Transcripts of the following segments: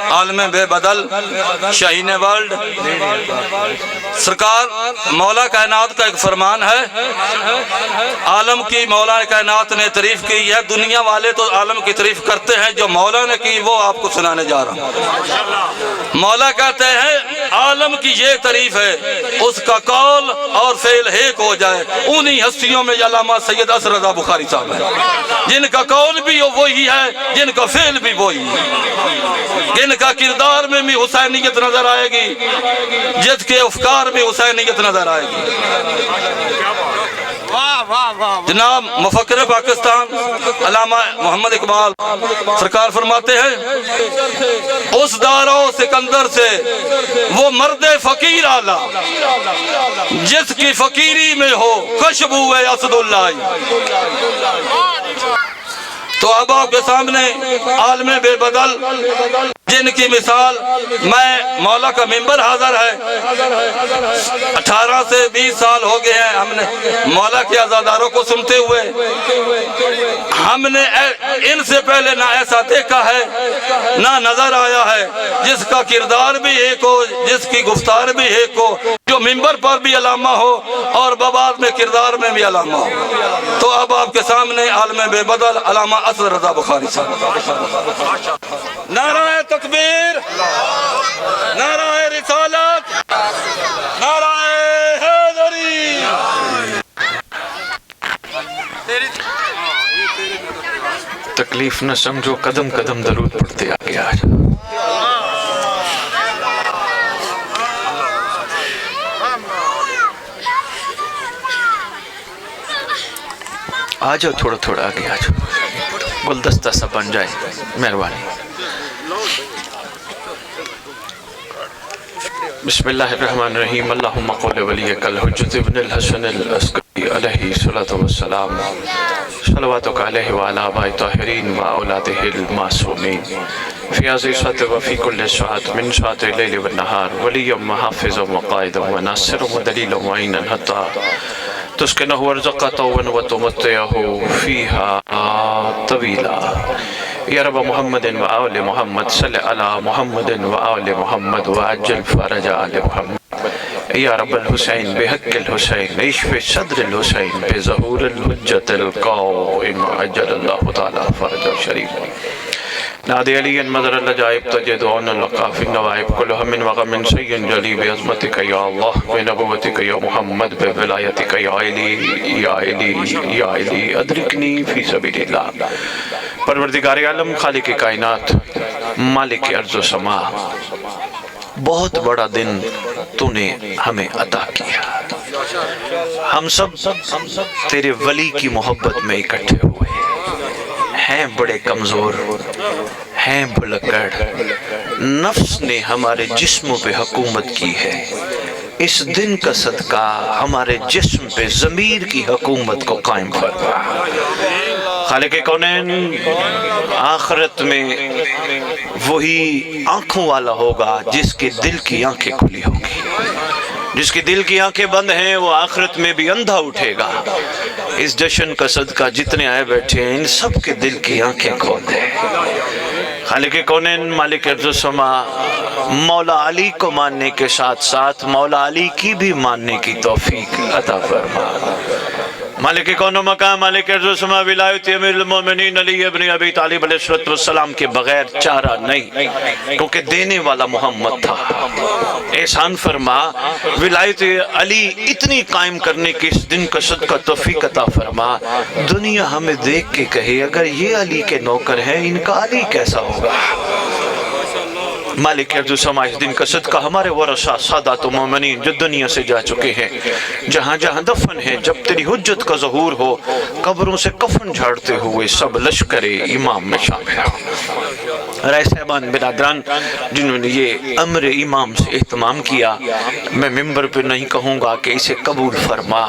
عالم بے بدل شاہین ورلڈ سرکار مولا کائنات کا ایک فرمان ہے، عالم کی مولا کائنات نے تعریف کی ہے، دنیا والے تو عالم کی تعریف کرتے ہیں، جو مولا نے کی وہ آپ کو سنانے جا رہا ہوں۔ مولا کہتے ہیں عالم کی یہ تعریف ہے، اس کا قول اور فعل ایک ہو جائے، انہی ہستیوں میں علامہ سید اصغر رضا بخاری صاحب ہے، جن کا قول بھی وہی ہے، جن کا فعل بھی وہی ہے، جن کا کردار میں بھی حسینیت نظر آئے گی، جس کے افکار میں حسینیت نظر آئے گی۔ جناب مفکر پاکستان علامہ محمد اقبال سرکار فرماتے ہیں اس دارو سکندر سے وہ مرد فقیر آلہ جس کی فقیری میں ہو خوشبو اسد اللہ۔ تو اب آپ کے سامنے عالم بے بدل جن کی مثال میں مولا کا ممبر حاضر ہے، 18 سے 20 سال ہو گئے ہیں ہم نے مولا کے عزاداروں کو سنتے ہوئے، ہم نے ان سے پہلے نہ ایسا دیکھا ہے نہ نظر آیا ہے جس کا کردار بھی ایک ہو، جس کی گفتار بھی ایک ہو، جو ممبر پر بھی علامہ ہو اور بعد میں کردار میں بھی علامہ ہو۔ تو اب آپ کے سامنے عالم بے بدل علامہ اصغر رضا بخاری صاحب۔ نعرہ تکبیر، نعرہ رسالت، نعرہ حیدری۔ تکلیف نہ سمجھو، قدم قدم درود پڑھتے آگے آ جاؤ۔ آ جاؤ تھوڑا تھوڑا آگے آ جاؤ، گلدستہ سا بن جائے، مہربانی۔ بسم اللہ الرحمن الرحیم۔ اللہم قول ولیک الحجت ابن الحسن العسکری علیہ الصلاۃ والسلام، صلواتک علیہ وعلی آباء طاہرین و اولادہ المعصومین، فی هذه الساعة وفی کل ساعة من ساعة اللیل والنہار، ولی محافظ وقائد وناصر ودلیل معین حتی تسکنہ ورزقہ وتمتعہ فیہا طویلا۔ یا رب محمد و آل محمد صلی علی محمد و آل محمد وعجل فرج آل محمد۔ یا رب الحسین بحق الحسین اشف صدر الحسین بظہور الحجت القائم عجل اللہ تعالی فرج شریف۔ نادی علی مدر الجائب تجد عون القاف النوائب کل ہم وغم سین جلی بعظمتک یا اللہ بنبوتک یا محمد بولایتک یا علی یا علی یا علی ادرکنی فی سبیل اللہ۔ پروردگار عالم، خالق کائنات، مالک ارض و سما، بہت بڑا دن تو نے ہمیں عطا کیا۔ ہم سب تیرے ولی کی محبت میں اکٹھے ہوئے ہیں، بڑے کمزور ہیں، بھلکڑ، نفس نے ہمارے جسموں پہ حکومت کی ہے، اس دن کا صدقہ ہمارے جسم پہ ضمیر کی حکومت کو قائم فرما۔ خالق کونین، آخرت میں وہی آنکھوں والا ہوگا جس کے دل کی آنکھیں کھلی ہوگی، جس کی دل کی آنکھیں بند ہیں وہ آخرت میں بھی اندھا اٹھے گا۔ اس جشن کا صدقہ جتنے آئے بیٹھے ہیں ان سب کے دل کی آنکھیں کھول دے۔ خالق کونین، مالک ارض و سما، مولا علی کو ماننے کے ساتھ ساتھ مولا علی کی بھی ماننے کی توفیق عطا فرما۔ مالک کون و مقام، مالک ارض و سما، ولایت امیر المومنین علی ابن ابی طالب علیہ السلام کے بغیر چارہ نہیں، کیونکہ دینے والا محمد تھا۔ احسان فرما، ولایت علی اتنی قائم کرنے کے اس دن کا صدقہ توفیق عطا فرما، دنیا ہمیں دیکھ کے کہے اگر یہ علی کے نوکر ہیں ان کا علی کیسا ہوگا۔ مالک ارض و سما، اس دن کا صدقہ ہمارے ورثہ سادات و مومنین جو دنیا سے جا چکے ہیں، جہاں جہاں دفن ہیں، جب تیری حجت کا ظہور ہو قبروں سے کفن جھاڑتے ہوئے سب لشکر امام میں شامل ہوں۔ رائے صاحبان، برادران جنہوں نے یہ امر امام سے اہتمام کیا، میں ممبر پہ نہیں کہوں گا کہ اسے قبول فرما،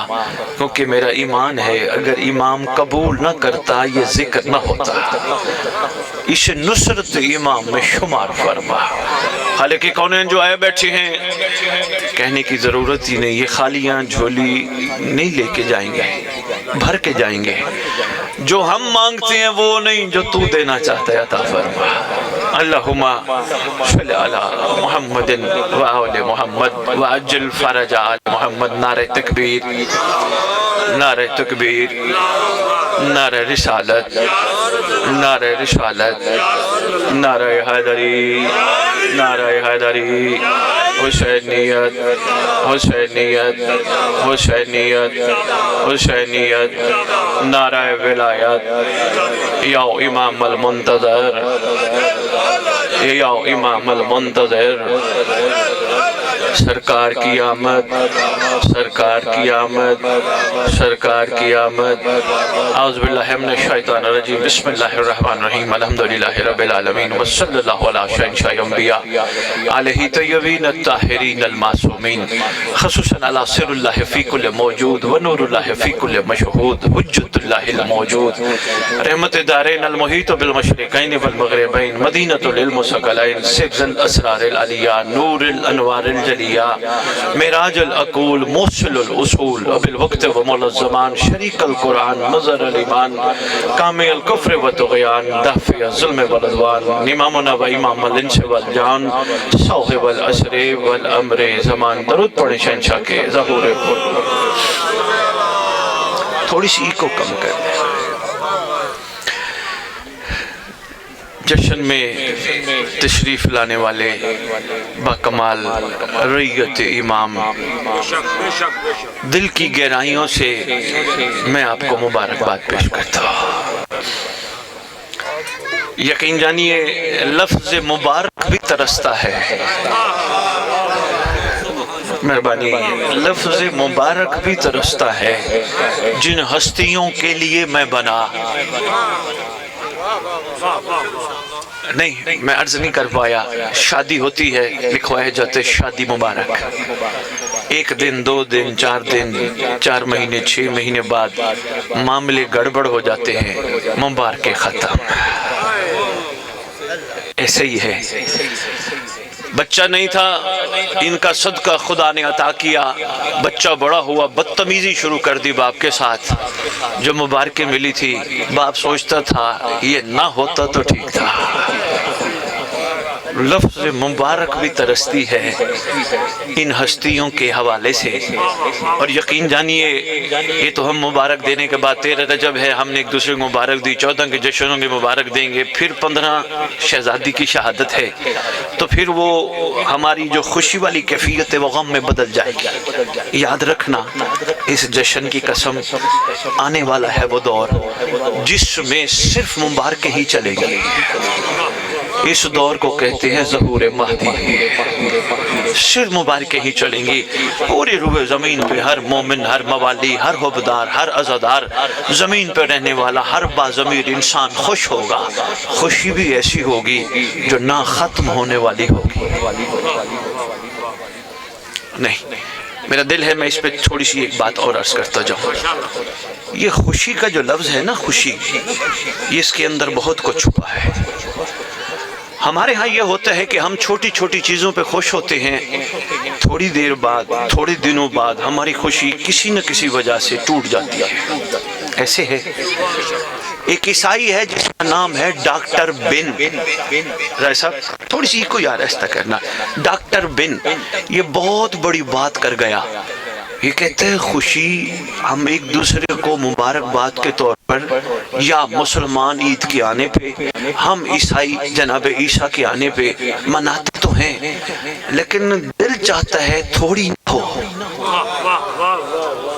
کیونکہ میرا ایمان ہے اگر امام قبول نہ کرتا یہ ذکر نہ ہوتا، اسے نصرت امام میں شمار فرما۔ خالق کونین جو آئے بیٹھے ہیں، کہنے کی ضرورت ہی نہیں، یہ خالیاں جھولی نہیں لے کے جائیں گے، بھر کے جائیں گے۔ جو ہم مانگتے ہیں وہ نہیں، جو تو دینا چاہتا ہے عطا فرما۔ اللہم صلی علی محمد و آل محمد وعجل فرج آل محمد. نعرہ تکبیر، نعرہ تکبیر، نعرہ رسالت، نعرہ رسالت، نعرہ حیدری، نعرہ حیدری، حسینیت، حسینیت، حسینیت، حسینیت، نعرہ ولایت. یا امام المنتظر، یا امام المنتظر، سرکار کی آمد، سرکار کی آمد، سرکار کی آمد. اعوذ باللہ من الشیطان الرجیم. بسم اللہ الرحمن الرحیم. الحمدللہ رب العالمین وصلی اللہ علی شہنشاہ انبیاء علیہ طیبین الطاہرین المعصومین، خصوصاً علی سر اللہ فی کل موجود و نور اللہ فی کل مشہود، حجت اللہ الموجود، رحمت دارین المحیط بالمشرقین والمغربین، مدینۃ العلم ثقلین، سبز الاسرار العلیہ، نور الانوار الجلیہ، معراج العقول، موصل الاصول، بالوقت و مولا الزمان، شریک القرآن، مظہر الایمان، کامل الکفر و طغیان، دافع الظلم والعدوان، امامنا و امام الانس والجان، صاحب العصر والامر زمان. درود پڑھیں شہنشاہ کے ظہور پر. تھوڑی سی ایکو کم کر لیں. جشن میں تشریف لانے والے باکمال رعیت امام، دل کی گہرائیوں سے میں آپ کو مبارکباد پیش کرتا ہوں. یقین جانیے لفظ مبارک بھی ترستا ہے. مہربانی، لفظ مبارک بھی ترستا ہے جن ہستیوں کے لیے میں بنا. نہیں، میں عرض نہیں کر پایا. شادی ہوتی ہے، لکھوائے جاتے شادی مبارک. ایک دن، 2 دن، 4 دن، 4 مہینے، 6 مہینے بعد معاملے گڑبڑ ہو جاتے ہیں، مبارک ختم. ایسے ہی ہے. بچہ نہیں تھا، ان کا صدقہ خدا نے عطا کیا. بچہ بڑا ہوا، بدتمیزی شروع کر دی باپ کے ساتھ. جو مبارکیں ملی تھی، باپ سوچتا تھا یہ نہ ہوتا تو ٹھیک تھا. لفظ مبارک بھی ترستی ہے ان ہستیوں کے حوالے سے. اور یقین جانیے یہ تو ہم مبارک دینے کے بعد 13 رجب ہے، ہم نے ایک دوسرے کو مبارک دی. 14 کے جشنوں کے مبارک دیں گے. پھر 15 شہزادی کی شہادت ہے، تو پھر وہ ہماری جو خوشی والی کیفیت ہے وہ غم میں بدل جائے گی. یاد رکھنا، اس جشن کی قسم، آنے والا ہے وہ دور جس میں صرف مبارک ہی چلے گی. اس دور کو کہتے ہیں ظہور مہدی. صرف مبارکیں ہی چلیں گی. پوری روح زمین پہ ہر مومن، ہر موالی، ہر حبدار، ہر عزادار، زمین پہ رہنے والا ہر باضمیر انسان خوش ہوگا. خوشی بھی ایسی ہوگی جو نہ ختم ہونے والی ہوگی. نہیں، میرا دل ہے میں اس پہ تھوڑی سی ایک بات اور عرض کرتا جاؤں. یہ خوشی کا جو لفظ ہے نا، خوشی، یہ اس کے اندر بہت کچھ چھپا ہے. ہمارے ہاں یہ ہوتا ہے کہ ہم چھوٹی چھوٹی چیزوں پہ خوش ہوتے ہیں، تھوڑی دیر بعد، تھوڑی دنوں بعد ہماری خوشی کسی نہ کسی وجہ سے ٹوٹ جاتی ہے. ایسے ہے. ایک عیسائی ہے جس کا نام ہے ڈاکٹر بن. رائے صاحب تھوڑی سی کو یار ایسا کرنا. ڈاکٹر بن یہ بہت بڑی بات کر گیا. یہ کہتے ہیں خوشی ہم ایک دوسرے کو مبارکباد کے طور پر، یا مسلمان عید کے آنے پہ، ہم عیسائی جناب عیسیٰ کے آنے پہ مناتے تو ہیں، لیکن دل چاہتا ہے تھوڑی نہ ہو.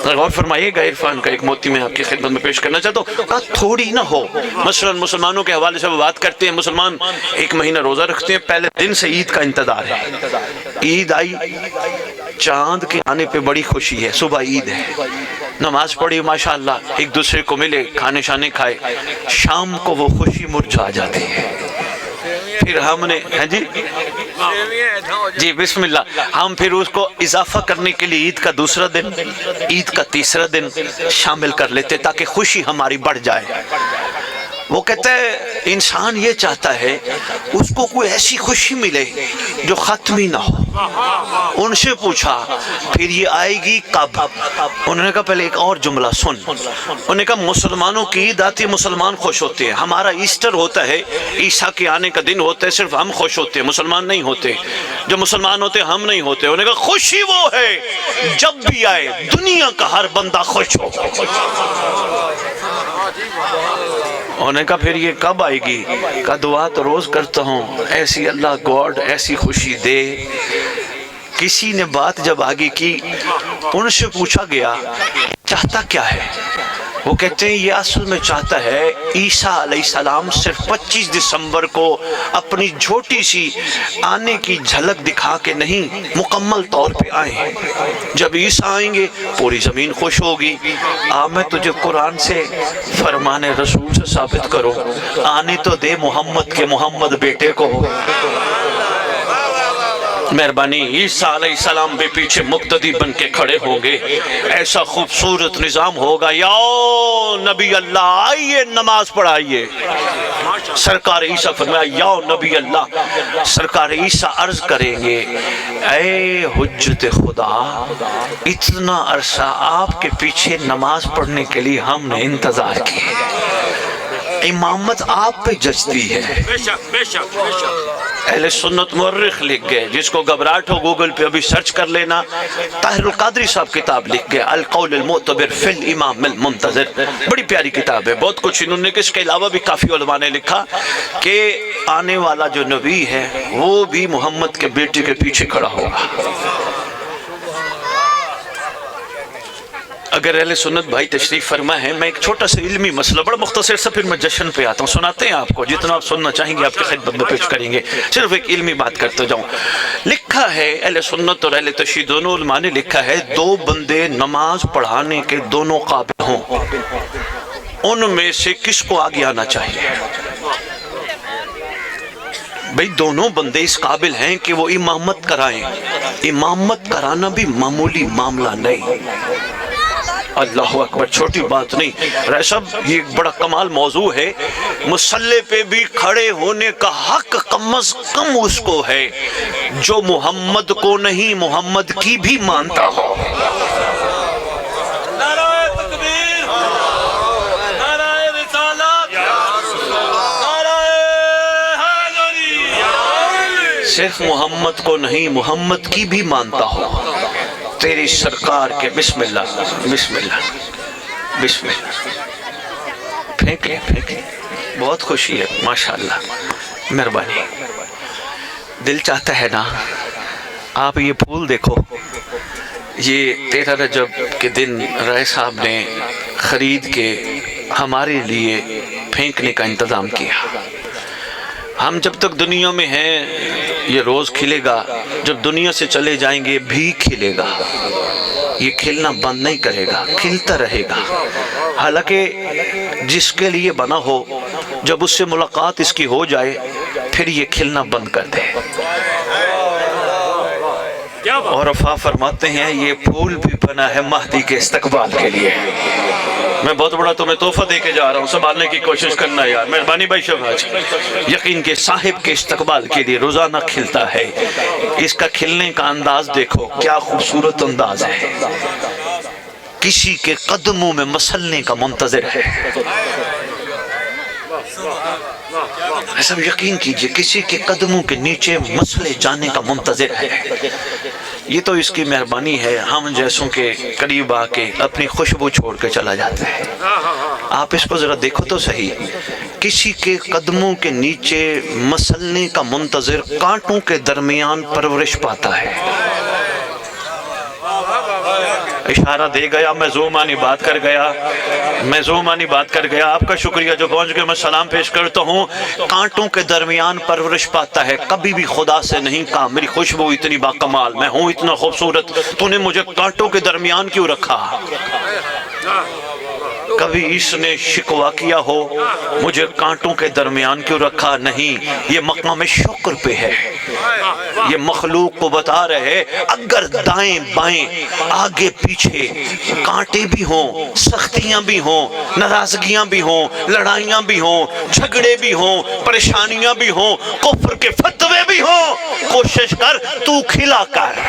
غور فرمائیے گا، عرفان کا ایک موتی میں آپ کی خدمت میں پیش کرنا چاہتا ہوں. کہا تھوڑی نہ ہو. مثلا مسلمانوں کے حوالے سے وہ بات کرتے ہیں، مسلمان 1 مہینہ روزہ رکھتے ہیں، پہلے دن سے عید کا انتظار ہے. عید آئی، چاند کے آنے پہ بڑی خوشی ہے. صبح عید ہے، نماز پڑھی ماشاءاللہ، ایک دوسرے کو ملے، کھانے شانے کھائے. شام کو وہ خوشی مرجھا جاتی ہے. پھر ہم نے جی بسم اللہ، ہم پھر اس کو اضافہ کرنے کے لیے عید کا دوسرا دن، عید کا تیسرا دن شامل کر لیتے تاکہ خوشی ہماری بڑھ جائے. وہ کہتا ہے انسان یہ چاہتا ہے اس کو کوئی ایسی خوشی ملے جو ختم ہی نہ ہو۔ ان سے پوچھا پھر یہ آئے گی کب؟ انہوں نے کہا پہلے ایک اور جملہ سن، انہوں نے کہا مسلمانوں کی عید آتی ہے مسلمان خوش ہوتے ہیں، ہمارا ایسٹر ہوتا ہے عیسیٰ کے آنے کا دن ہوتا ہے، صرف ہم خوش ہوتے ہیں، مسلمان نہیں ہوتے، جو مسلمان ہوتے ہیں ہم نہیں ہوتے۔ انہوں نے کہا خوشی وہ ہے جب بھی آئے دنیا کا ہر بندہ خوش ہو۔ انہوں نے کہا پھر یہ کب آئے گی؟ کہا دعا تو روز کرتا ہوں ایسی اللہ گاڈ ایسی خوشی دے۔ کسی نے بات جب آگے کی، ان سے پوچھا گیا چاہتا کیا ہے؟ وہ کہتے ہیں یہ اصل میں چاہتا ہے عیسیٰ علیہ السلام صرف 25 دسمبر کو اپنی چھوٹی سی آنے کی جھلک دکھا کے نہیں، مکمل طور پہ آئیں۔ جب عیسیٰ آئیں گے پوری زمین خوش ہوگی۔ میں تجھے قرآن سے فرمان رسول سے ثابت کرو، آنے تو دے محمد کے محمد بیٹے کو۔ مہربانی عیسیٰ علیہ السلام بھی پیچھے مقتدی بن کے کھڑے ہوں گے، ایسا خوبصورت نظام ہوگا، یا نبی اللہ آئیے نماز پڑھائیے۔ سرکار عیسیٰ فرمایا یا نبی اللہ، سرکار عیسیٰ عرض کریں گے اے حجت خدا، اتنا عرصہ آپ کے پیچھے نماز پڑھنے کے لیے ہم نے انتظار کیا، امامت آپ پہ جچتی ہے۔ اہل سنت مورخ لکھ گئے، جس کو گھبراہٹ ہو گوگل پہ ابھی سرچ کر لینا، طاہر القادری صاحب کتاب لکھ گئے القول المعتبر فی الامام المنتظر، بڑی پیاری کتاب ہے، بہت کچھ انہوں نے، اس کے علاوہ بھی کافی علماء نے لکھا کہ آنے والا جو نبی ہے وہ بھی محمد کے بیٹے کے پیچھے کھڑا ہوگا۔ اگر اہل سنت بھائی تشریف فرما ہے، میں ایک چھوٹا سا علمی مسئلہ بڑا مختصر سا، پھر میں جشن پہ آتا ہوں، سناتے ہیں آپ کو جتنا آپ سننا چاہیں گے آپ کی خدمت میں پیش کریں گے، صرف ایک علمی بات کرتا جاؤں۔ لکھا ہے اہل سنت اور اہل تشیع دونوں علماء نے لکھا ہے، دو بندے نماز پڑھانے کے دونوں قابل ہوں، ان میں سے کس کو آگے آنا چاہیے؟ بھئی دونوں بندے اس قابل ہیں کہ وہ امامت کرائیں، امامت کرانا بھی معمولی معاملہ نہیں، اللہ اکبر، چھوٹی بات نہیں۔ رائے صاحب یہ ایک بڑا کمال موضوع ہے، مصلی پہ بھی کھڑے ہونے کا حق کم از کم اس کو ہے جو محمد کو نہیں محمد کی بھی مانتا ہو۔ نعرہ تکبیر، نعرہ رسالت، نعرہ حیدری، صرف محمد کو نہیں محمد کی بھی مانتا ہو، تیری سرکار کے بسم اللہ بسم اللہ بسم اللہ، پھینکیں پھینکیں، بہت خوشی ہے، ماشاءاللہ، مہربانی۔ دل چاہتا ہے نا، آپ یہ پھول دیکھو، یہ 13 رجب کے دن رائے صاحب نے خرید کے ہمارے لیے پھینکنے کا انتظام کیا۔ ہم جب تک دنیا میں ہیں یہ روز کھلے گا، جب دنیا سے چلے جائیں گے بھی کھلے گا، یہ کھلنا بند نہیں کرے گا، کھلتا رہے گا۔ حالانکہ جس کے لیے بنا ہو جب اس سے ملاقات اس کی ہو جائے پھر یہ کھلنا بند کر دے۔ اور عفا فرماتے ہیں یہ پھول بھی بنا ہے مہدی کے استقبال کے لیے۔ میں بہت بڑا تمہیں تحفہ دے کے جا رہا ہوں، سنبھالنے کی کوشش کرنا یار، مہربانی بھائی شہباز۔ یقین کے صاحب کے استقبال کے لیے روزانہ کھلتا ہے، اس کا کھلنے کا انداز دیکھو کیا خوبصورت انداز ہے، کسی کے قدموں میں مسلنے کا منتظر ہے۔ ایسا یقین کیجئے کسی کے قدموں کے نیچے مسلے جانے کا منتظر ہے۔ یہ تو اس کی مہربانی ہے، ہم جیسوں کے قریب آ کے اپنی خوشبو چھوڑ کے چلا جاتا ہے۔ آپ اس کو ذرا دیکھو تو صحیح، کسی کے قدموں کے نیچے مسلنے کا منتظر کانٹوں کے درمیان پرورش پاتا ہے۔ اشارہ دے گیا، میں زومانی بات کر گیا، میں زومانی بات کر گیا، آپ کا شکریہ جو پہنچ گئے، میں سلام پیش کرتا ہوں۔ کانٹوں کے درمیان پرورش پاتا ہے، کبھی بھی خدا سے نہیں کہا میری خوشبو اتنی باکمال، میں ہوں اتنا خوبصورت، تو نے مجھے کانٹوں کے درمیان کیوں رکھا؟ کبھی اس نے شکوہ کیا ہو مجھے کانٹوں کے درمیان کیوں رکھا؟ نہیں، یہ مقام شکر پہ ہے۔ یہ مخلوق کو بتا رہے اگر دائیں بائیں آگے پیچھے کانٹے بھی ہوں، سختیاں بھی ہوں، ناراضگیاں بھی ہوں، لڑائیاں بھی ہوں، جھگڑے بھی ہوں، پریشانیاں بھی ہوں، کفر کے فتوے بھی ہوں، کوشش کر تو کھلا کر۔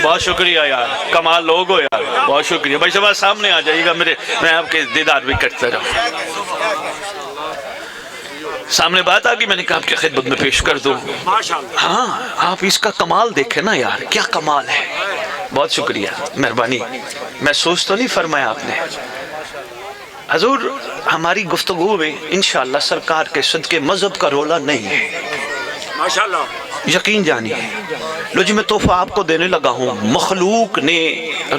بہت شکریہ یار، کمال لوگ ہو یار، بہت شکریہ بھائی صاحب، سامنے آ جائیے گا میرے، میں آپ کے دیدار بھی کرتا رہا۔ سامنے بات آگئی، میں نے کہا آپ کی خدمت میں پیش کر دوں۔ ہاں آپ اس کا کمال دیکھیں نا یار، کیا کمال ہے۔ بہت شکریہ، مہربانی، محسوس تو نہیں فرمایا آپ نے۔ حضور ہماری گفتگو میں انشاءاللہ سرکار کے صدقے مذہب کا رولہ نہیں ہے، ماشاءاللہ، یقین جانیے۔ لو جی میں تحفہ آپ کو دینے لگا ہوں، مخلوق نے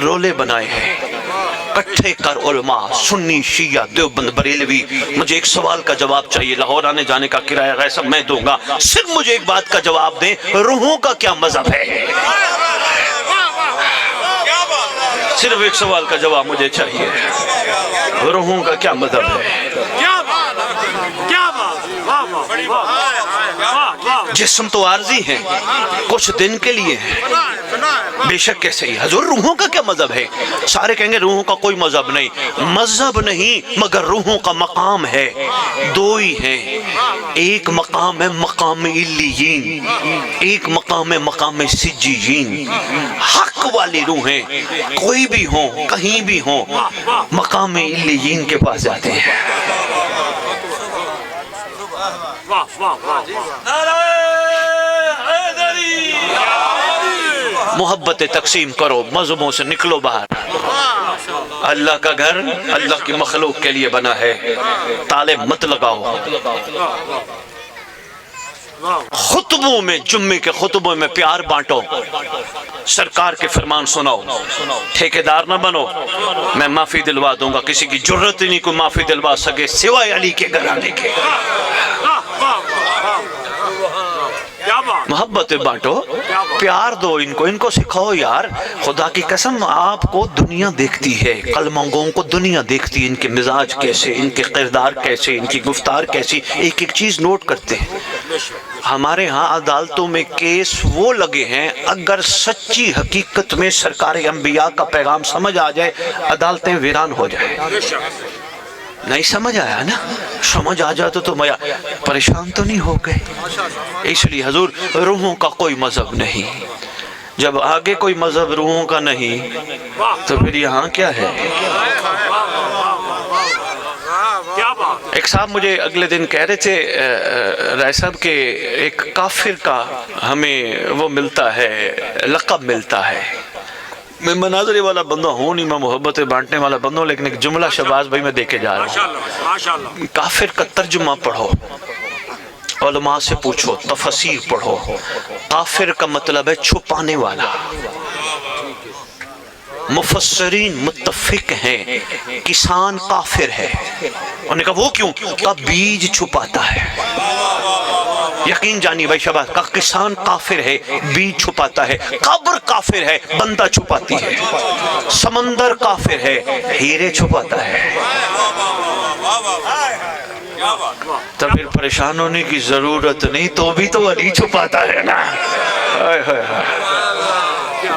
رولے بنائے ہیں، کٹھے کر علماء، سنی، شیعہ، دیوبند، بریلوی۔ مجھے ایک سوال کا جواب چاہیے، لاہور آنے جانے کا کرایہ غیر سب میں دوں گا، صرف مجھے ایک بات کا جواب دیں، روحوں کا کیا مذہب ہے؟ صرف ایک سوال کا جواب مجھے چاہیے، روحوں کا کیا مذہب ہے؟ جسم تو عارضی ہیں، کچھ دن کے لیے ہیں، بے شک کیسے ہی۔ حضور روحوں کا کیا مذہب ہے؟ سارے کہیں گے روحوں کا کوئی مذہب نہیں۔ مذہب نہیں مگر روحوں کا مقام ہے، دو ہی ہیں، ایک مقام ہے مقام علیین، ایک مقام ہے مقام سجیین۔ حق والی روحیں کوئی بھی ہوں، کہیں بھی ہوں، مقام علیین کے پاس جاتے ہیں۔ محبت تقسیم کرو، مذہبوں سے نکلو باہر۔ اللہ کا گھر اللہ کی مخلوق کے لیے بنا ہے، تالے مت لگاؤ۔ خطبوں میں، جمعے کے خطبوں میں پیار بانٹو، سرکار کے فرمان سناؤ، ٹھیکیدار نہ بنو۔ میں معافی دلوا دوں گا، کسی کی جرت ہی نہیں کوئی معافی دلوا سکے سوائے علی کے گھرانے کے۔ محبت بانٹو، پیار دو ان کو سکھاؤ یار۔ خدا کی قسم آپ کو دنیا دیکھتی ہے، قلمنگوں کو دنیا دیکھتی ہے، ان کے مزاج کیسے، ان کے کردار کیسے، ان کی گفتار کیسی، ایک ایک چیز نوٹ کرتے ہیں۔ ہمارے ہاں عدالتوں میں کیس وہ لگے ہیں، اگر سچی حقیقت میں سرکار انبیاء کا پیغام سمجھ آ جائے عدالتیں ویران ہو جائے۔ نہیں سمجھ آیا نا؟ سمجھ آ جاتا تو میں پریشان تو نہیں ہو گئے۔ اس لیے حضور روحوں کا کوئی مذہب نہیں۔ جب آگے کوئی مذہب روحوں کا نہیں تو پھر یہاں کیا ہے؟ ایک صاحب مجھے اگلے دن کہہ رہے تھے رائے صاحب کہ ایک کافر کا ہمیں وہ ملتا ہے، لقب ملتا ہے۔ میں مناظرے والا بندہ ہوں نہیں، میں محبت بانٹنے والا بندہ ہوں، لیکن ایک جملہ شباز بھائی میں دے کے جا رہا ہوں۔ کافر کا ترجمہ پڑھو، علماء سے پوچھو، تفسیر پڑھو۔ کافر کا مطلب ہے چھپانے والا۔ مفسرین متفق ہیں کسان کافر ہے۔ انہوں نے کہا وہ کیوں؟ کہا بیج چھپاتا ہے۔ یقین جانی بھائی شباب، کا کسان کافر ہے، بیج چھپاتا ہے۔ قبر کافر ہے، بندہ چھپاتی ہے۔ سمندر کافر ہے، ہیرے چھپاتا ہے۔ تو پھر پریشان ہونے کی ضرورت نہیں، تو بھی تو علی چھپاتا ہے نا۔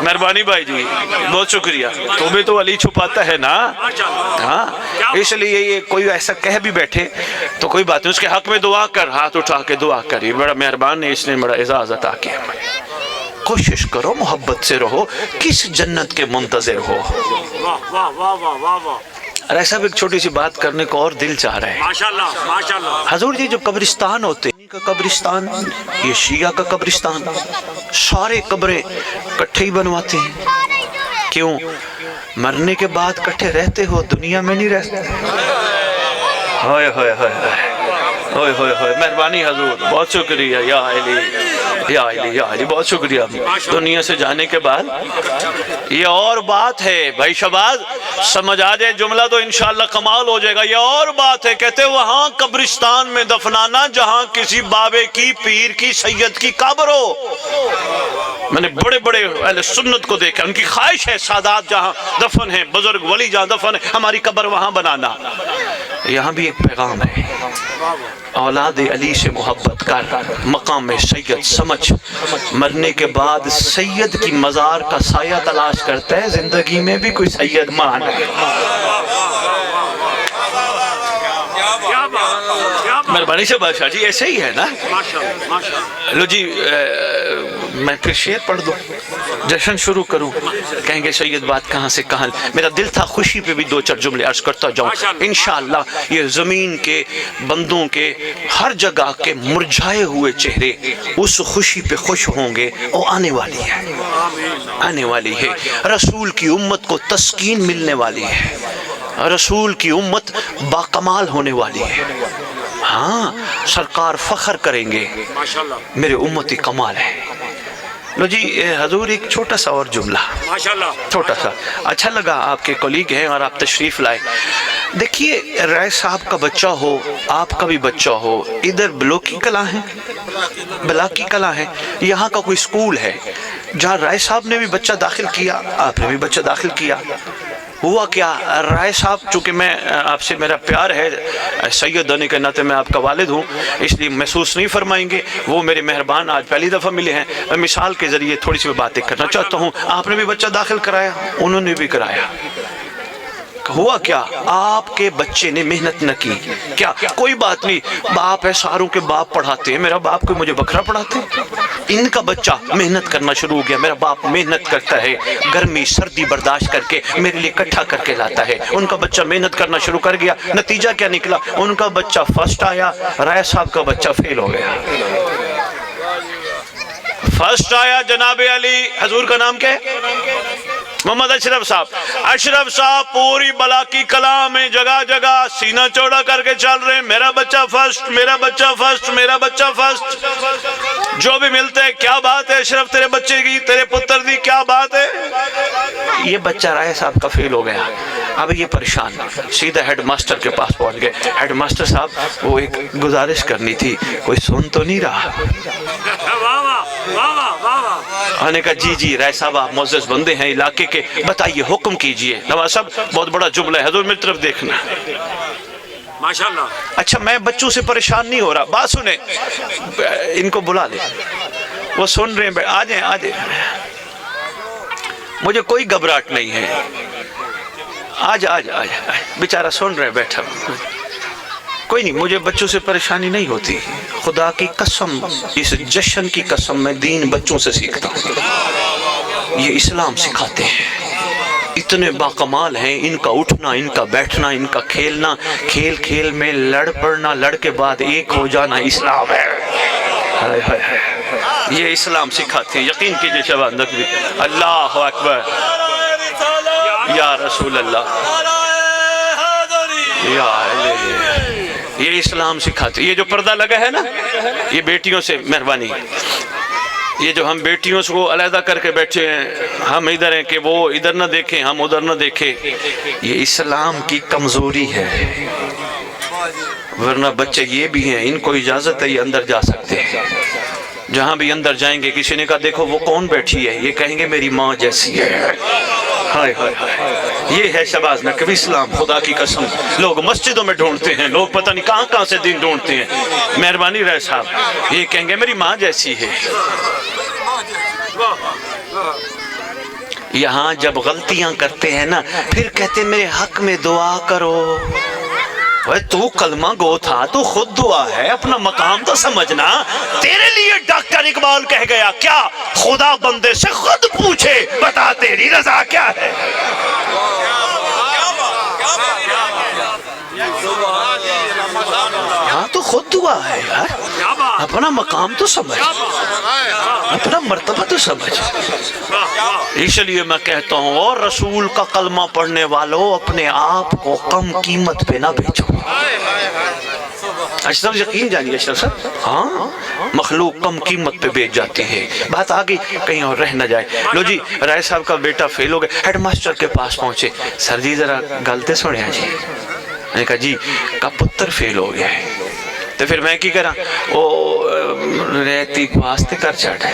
مہربانی بھائی جی، بہت شکریہ۔ تو بھی تو علی چھپاتا ہے نا۔ ہاں اس لیے یہ کوئی ایسا کہہ بھی بیٹھے تو کوئی بات نہیں، اس کے حق میں دعا کر، ہاتھ اٹھا کے دعا کر، یہ بڑا مہربان ہے، اس نے بڑا اعزاز عطا کیا۔ کوشش کرو، محبت سے رہو، کس جنت کے منتظر ہو۔ اور ایسا بھی ایک چھوٹی سی بات کرنے کو اور دل چاہ رہا ہے۔ حضور جی جو قبرستان ہوتے ہیں کا قبرستان، یہ شیعہ کا قبرستان، سارے قبریں کٹھے ہی بنواتے ہیں۔ کیوں؟ مرنے کے بعد کٹھے رہتے ہو، دنیا میں نہیں رہتے۔ ہوئے ہوئے ہوئے ہوئے ہوئے ہوئے، مہربانی حضور، بہت شکریہ یا علی یا علی یا علی، بہت شکریہ۔ دنیا سے جانے کے بعد یہ اور بات ہے بھائی شباز، سمجھ آ جائے جملہ تو انشاءاللہ کمال ہو جائے گا۔ یہ اور بات ہے، کہتے وہاں قبرستان میں دفنانا جہاں کسی بابے کی، پیر کی، سید کی قبر ہو۔ میں نے بڑے بڑے اہل سنت کو دیکھا، ان کی خواہش ہے سادات جہاں دفن ہیں، بزرگ ولی جہاں دفن ہے، ہماری قبر وہاں بنانا۔ یہاں بھی ایک پیغام ہے، اولاد علی سے محبت کر، مقام سید سمجھ، مرنے کے بعد سید کی مزار کا سایہ تلاش کرتا ہے، زندگی میں بھی کوئی سید مان ہے۔ مہربانی سے بادشاہ جی ایسے ہی ہے نا۔ لو جی میں پھر شعر پڑھ دوں، جشن شروع کروں، کہیں گے سید بات کہاں سے کہاں۔ میرا دل تھا خوشی پہ بھی دو چار جملے عرض کرتا جاؤں، انشاءاللہ یہ زمین کے بندوں کے ہر جگہ کے مرجھائے ہوئے چہرے اس خوشی پہ خوش ہوں گے، وہ آنے والی ہے، آنے والی ہے۔ رسول کی امت کو تسکین ملنے والی ہے، رسول کی امت باکمال ہونے والی ہے۔ ہاں سرکار فخر کریں گے میرے امتی کمال ہے۔ لو جی حضور ایک چھوٹا سا اور جملہ، چھوٹا سا، اچھا لگا آپ کے کولیگ ہیں اور آپ تشریف لائے۔ دیکھیے رائے صاحب کا بچہ ہو، آپ کا بھی بچہ ہو، ادھر بلوکی کلاں ہے، بلاکی کلاں ہے، یہاں کا کوئی سکول ہے جہاں رائے صاحب نے بھی بچہ داخل کیا، آپ نے بھی بچہ داخل کیا۔ ہوا کیا، رائے صاحب چونکہ میں آپ سے میرا پیار ہے، سید ہونے کے ناطے میں آپ کا والد ہوں، اس لیے محسوس نہیں فرمائیں گے، وہ میرے مہربان آج پہلی دفعہ ملے ہیں، مثال کے ذریعے تھوڑی سی باتیں کرنا چاہتا ہوں۔ آپ نے بھی بچہ داخل کرایا، انہوں نے بھی کرایا۔ ہوا کیا، آپ کے بچے نے محنت نہ کی، کیا کوئی بات نہیں، باپ ہے، ساروں کے باپ پڑھاتے ہیں، میرا باپ کوئی مجھے بکرا پڑھاتے ہیں؟ ان کا بچہ محنت کرنا شروع ہو گیا، میرا باپ محنت کرتا ہے، گرمی سردی برداشت کر کے میرے لیے اکٹھا کر کے لاتا ہے۔ ان کا بچہ محنت کرنا شروع کر گیا، نتیجہ کیا نکلا، ان کا بچہ فرسٹ آیا، رائے صاحب کا بچہ فیل ہو گیا۔ فرسٹ آیا جناب علی، حضور کا نام کیا ہے؟ محمد اشرف صاحب۔ اشرف صاحب پوری بلاکی کلاں میں جگہ جگہ سینہ چوڑا کر کے چل رہے ہیں، میرا بچہ فرسٹ، میرا بچہ فرسٹ، میرا بچہ فرسٹ۔ جو بھی ملتے ہیں، کیا بات ہے اشرف تیرے بچے کی، تیرے پتر دی، کیا بات ہے؟ یہ بچہ رائے صاحب کا فیل ہو گیا، اب یہ پریشان، سیدھا ہیڈ ماسٹر کے پاس پہنچ گئے۔ ہیڈ ماسٹر صاحب وہ ایک گزارش کرنی تھی، کوئی سن تو نہیں رہا؟ انہوں نے کہا جی جی رائے صاحب آپ معزز بندے ہیں علاقے کے، بتائیے حکم کیجئے۔ نواز صاحب بہت بڑا جملہ ہے، حضور میری طرف دیکھنا۔ ماشاءاللہ۔ اچھا میں بچوں سے پریشان نہیں ہو رہا، بات سنیں، ان کو بلا لیں، وہ سن رہے ہیں، آجائیں آجائیں، مجھے کوئی گھبراہٹ نہیں ہے، آج بیچارہ سن رہے ہیں، بیٹھا کوئی نہیں، مجھے بچوں سے پریشانی نہیں ہوتی، خدا کی قسم، اس جشن کی قسم میں دین بچوں سے سیکھتا ہوں، یہ اسلام سکھاتے ہیں، اتنے باکمال ہیں، ان کا اٹھنا، ان کا بیٹھنا، ان کا کھیلنا، کھیل کھیل میں لڑ پڑنا، لڑ کے بعد ایک ہو جانا اسلام ہے۔ یہ اسلام سکھاتے ہیں، یقین کیجئے شبان نقوی، اللہ اکبر، یا رسول اللہ، یا یہ اسلام سکھاتے ہیں۔ یہ جو پردہ لگا ہے نا، یہ بیٹیوں سے مہربانی، یہ جو ہم بیٹیوں کو علیحدہ کر کے بیٹھے ہیں، ہم ادھر ہیں کہ وہ ادھر نہ دیکھیں، ہم ادھر نہ دیکھیں، یہ اسلام کی کمزوری ہے، ورنہ بچے یہ بھی ہیں، ان کو اجازت ہے یہ اندر جا سکتے ہیں، جہاں بھی اندر جائیں گے کسی نے کہا دیکھو وہ کون بیٹھی ہے، یہ کہیں گے میری ماں جیسی ہے۔ ہائے ہائے ہائے، یہ ہے شہباز نقوی اسلام، خدا کی قسم، لوگ مسجدوں میں ڈھونڈتے ہیں، لوگ پتہ نہیں کہاں کہاں سے دین ڈھونڈتے ہیں، مہربانی رہے صاحب، یہ کہیں گے میری ماں جیسی ہے۔ یہاں جب غلطیاں کرتے ہیں نا، پھر کہتے میرے حق میں دعا کرو۔ تو کلمہ گو تھا، تو خود دعا ہے، اپنا مقام تو سمجھنا، تیرے لیے ڈاکٹر اقبال کہہ گیا کیا، خدا بندے سے خود پوچھے بتا تیری رضا کیا ہے۔ ہاں تو خود دعا ہے یار، اپنا مقام تو سمجھ، اپنا مرتبہ تو سمجھ۔ اس لیے میں کہتا ہوں اور رسول کا کلمہ پڑھنے والوں اپنے آپ کو کم قیمت پہ نہ بیچو۔ اشرف یقین جانیے اشرف صاحب، ہاں مخلوق کم قیمت پہ بیچ جاتی ہے، بات آگئی کہیں اور رہ نہ جائے۔ لو جی رائے صاحب کا بیٹا فیل ہو گیا، ہیڈ ماسٹر کے پاس پہنچے، سر جی ذرا گلتے سنے ہیں جی، میں نے کہا جی کا پتر فیل ہو گیا ہے، تو پھر میں کی کرا وہ رہتی واسطے کر چاٹے،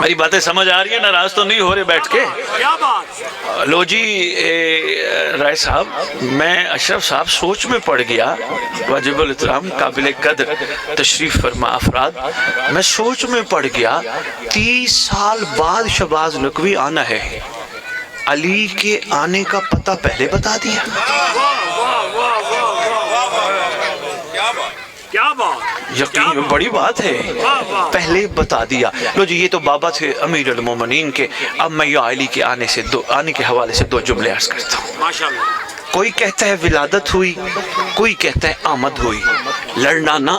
میری باتیں سمجھ آ رہی ہیں؟ ناراض تو نہیں ہو رہے بیٹھ کے؟ کیا بات؟ لو جی رائے صاحب، میں اشرف صاحب سوچ میں پڑ گیا، واجب الاحترام قابل قدر تشریف فرما افراد، میں سوچ میں پڑ گیا 30 سال بعد شہباز نقوی آنا ہے، علی کے آنے کا پتہ پہلے بتا دیا۔ کیا بات؟ یقین بڑی بات ہے، پہلے بتا دیا۔ لو جی یہ تو بابا تھے امیر المومنین کے، اب میں یہ علی کے آنے کے حوالے سے 2 جملے عرض کرتا ہوں۔ ماشاءاللہ۔ کوئی کہتا ہے ولادت ہوئی، کوئی کہتا ہے آمد ہوئی، لڑنا نہ،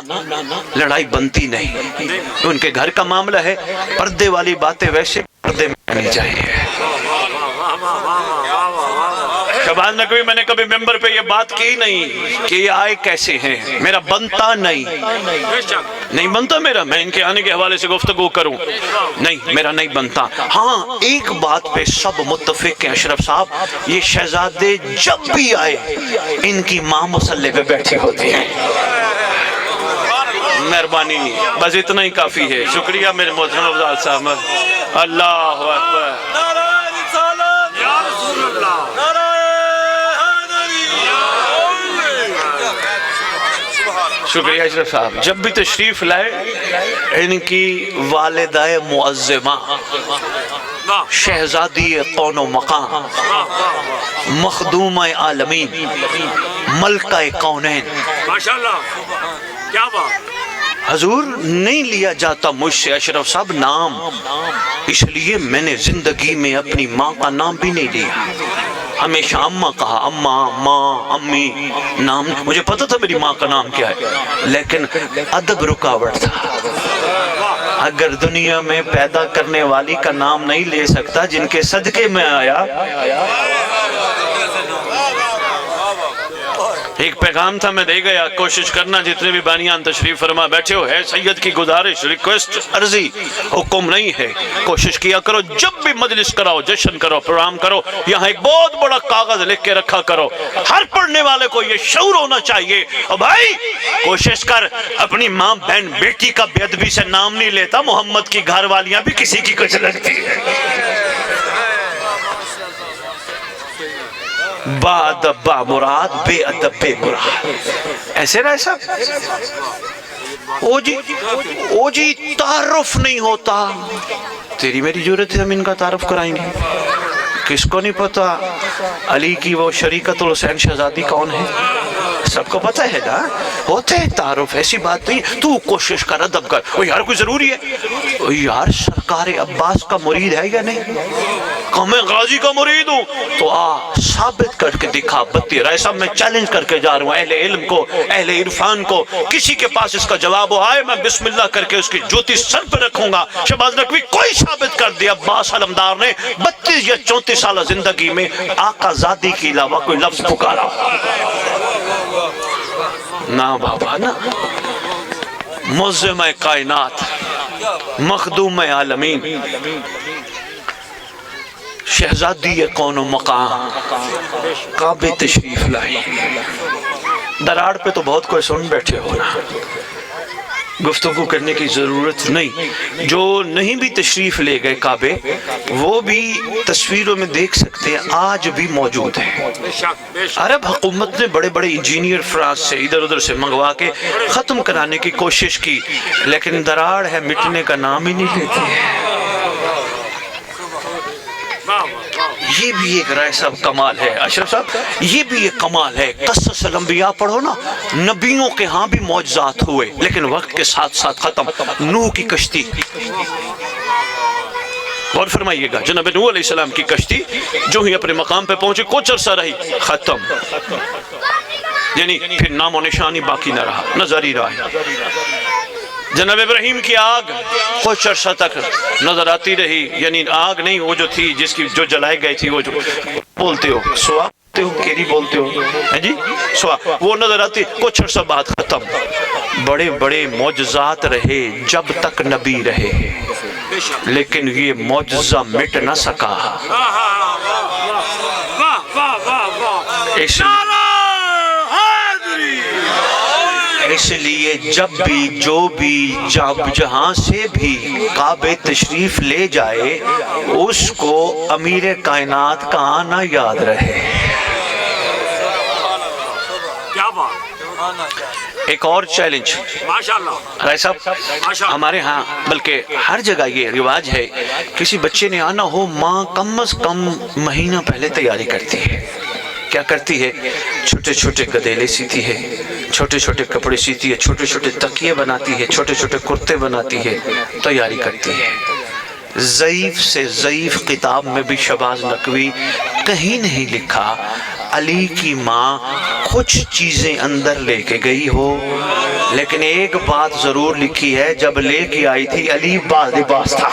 لڑائی بنتی نہیں، ان کے گھر کا معاملہ ہے، پردے والی باتیں ویسے پردے میں نہیں چاہیے۔ شہباز نقوی میں نے کبھی ممبر پہ یہ بات کی نہیں کہ یہ آئے کیسے ہیں، میرا بنتا نہیں بنتا میرا، میں ان کے آنے کے حوالے سے گفتگو کروں، نہیں میرا نہیں بنتا۔ ہاں ایک بات پہ سب متفق ہیں اشرف صاحب، یہ شہزادے جب بھی آئے ان کی ماں مصلی پہ بیٹھی ہوتی ہے۔ مہربانی، بس اتنا ہی کافی ہے، شکریہ میرے محترم افضال صاحب۔ اللہ اکبر، یا رسول اللہ۔ شکریہ اشرف صاحب۔ جب بھی تشریف لائے ان کی والدہ معظمہ، شہزادی قون و مقام، مخدومہ عالمین، ملکہ کونین، ماشاءاللہ، کیا بات؟ حضور نہیں لیا جاتا مجھ سے اشرف صاحب نام، اس لیے میں نے زندگی میں اپنی ماں کا نام بھی نہیں لیا، ہمیشہ اماں کہا، اماں، ماں، امی، نام مجھے پتا تھا میری ماں کا نام کیا ہے، لیکن ادب رکاوٹ تھا۔ اگر دنیا میں پیدا کرنے والی کا نام نہیں لے سکتا جن کے صدقے میں آیا، ایک پیغام تھا میں دے گیا، کوشش کرنا جتنے بھی بانیان تشریف فرما بیٹھے ہو، ہے سید کی گزارش، ریکویسٹ، عرضی، حکم نہیں ہے، کوشش کیا کرو جب بھی مجلس کراؤ، جشن کرو، پروگرام کرو، یہاں ایک بہت بڑا کاغذ لکھ کے رکھا کرو، ہر پڑھنے والے کو یہ شعور ہونا چاہیے، اور بھائی کوشش کر اپنی ماں بہن بیٹی کا بے ادبی سے نام نہیں لیتا، محمد کی گھر والیاں بھی کسی کی کچھ لگتی ہے۔ با ادب با مراد، بے ادب بے مراد، ایسے نا ایسا؟ او جی تعارف نہیں ہوتا، تیری میری جرت ہے ہم ان کا تعارف کرائیں گے، کس کو نہیں پتا علی کی وہ شریکت الحسین شہزادی کون ہے؟ سب کو پتہ ہے نا، ہوتے ہیں تعارف، ایسی بات نہیں، تو کوشش کر، ادب کر، وہ یار کوئی ضروری ہے، یار سرکار عباس کا مرید ہے یا نہیں؟ کہ میں غازی کا مرید ہوں، تو ثابت کر کے دکھا بتی رائے صاحب، میں چیلنج کر کے جا رہا ہوں اہل علم کو، اہل عرفان کو، کسی کے پاس اس کا جواب ہو آئے، میں بسم اللہ کر کے اس کی جوتی سر پہ رکھوں گا۔ شہباز نقوی کوئی ثابت کر دیا، عباس علمدار نے 32 یا 34 سالہ زندگی میں آقا زادی کے علاوہ کوئی لفظ پکارا نہ بابا نا، معظمہ کائنات، مخدوم عالمین، شہزادی کون و مقام، کعبے تشریف لائی۔ دراڑ پہ تو بہت کوئی سن بیٹھے ہو نا، گفتگو کرنے کی ضرورت نہیں، جو نہیں بھی تشریف لے گئے کعبے وہ بھی تصویروں میں دیکھ سکتے ہیں، آج بھی موجود ہیں۔ عرب حکومت نے بڑے بڑے انجینئر فرانس سے ادھر ادھر سے منگوا کے ختم کرانے کی کوشش کی، لیکن دراڑ ہے مٹنے کا نام ہی نہیں لیتی ہے۔ یہ بھی ایک رائے صاحب کمال ہے اشرف صاحب، یہ بھی ایک کمال ہے۔ قصص الانبیاء پڑھو نا، نبیوں کے ہاں بھی معجزات ہوئے لیکن وقت کے ساتھ ساتھ ختم۔ نوح کی کشتی، غور فرمائیے گا، جناب نوح علیہ السلام کی کشتی جو ہی اپنے مقام پہ پہنچے کچھ عرصہ رہی، ختم، یعنی پھر نام و نشانی باقی نہ رہا، نظر ہی رہا۔ جناب ابراہیم کی آگ کچھ عرصہ تک نظر آتی رہی، یعنی آگ نہیں، وہ جو تھی جس کی جو جلائی گئی تھی، وہ جو بولتے ہو سوا بولتے ہو، کیری بولتے ہو جی، سوا، وہ نظر آتی، کچھ عرصہ بعد ختم۔ بڑے بڑے معجزات رہے جب تک نبی رہے، لیکن یہ معجزہ مٹ نہ سکا، اس لیے جب بھی جو بھی جہاں سے بھی کعبے تشریف لے جائے اس کو امیر کائنات کا آنا یاد رہے۔ کیا بات، ایک اور چیلنج ماشاءاللہ رائے صاحب، ہمارے ہاں بلکہ ہر جگہ یہ رواج ہے، کسی بچے نے آنا ہو ماں کم از کم مہینہ پہلے تیاری کرتی ہے۔ کیا کرتی ہے؟ چھوٹے چھوٹے گدیلے سیتی ہے، چھوٹے چھوٹے کپڑے سیتی ہے، چھوٹے چھوٹے تکیے بناتی ہے، چھوٹے چھوٹے کرتے بناتی ہے، تیاری کرتی ہے۔ ضعیف سے ضعیف کتاب میں بھی شہباز نقوی کہیں نہیں لکھا علی کی ماں کچھ چیزیں اندر لے کے گئی ہو، لیکن ایک بات ضرور لکھی ہے، جب لے کے آئی تھی علی باز لباس تھا۔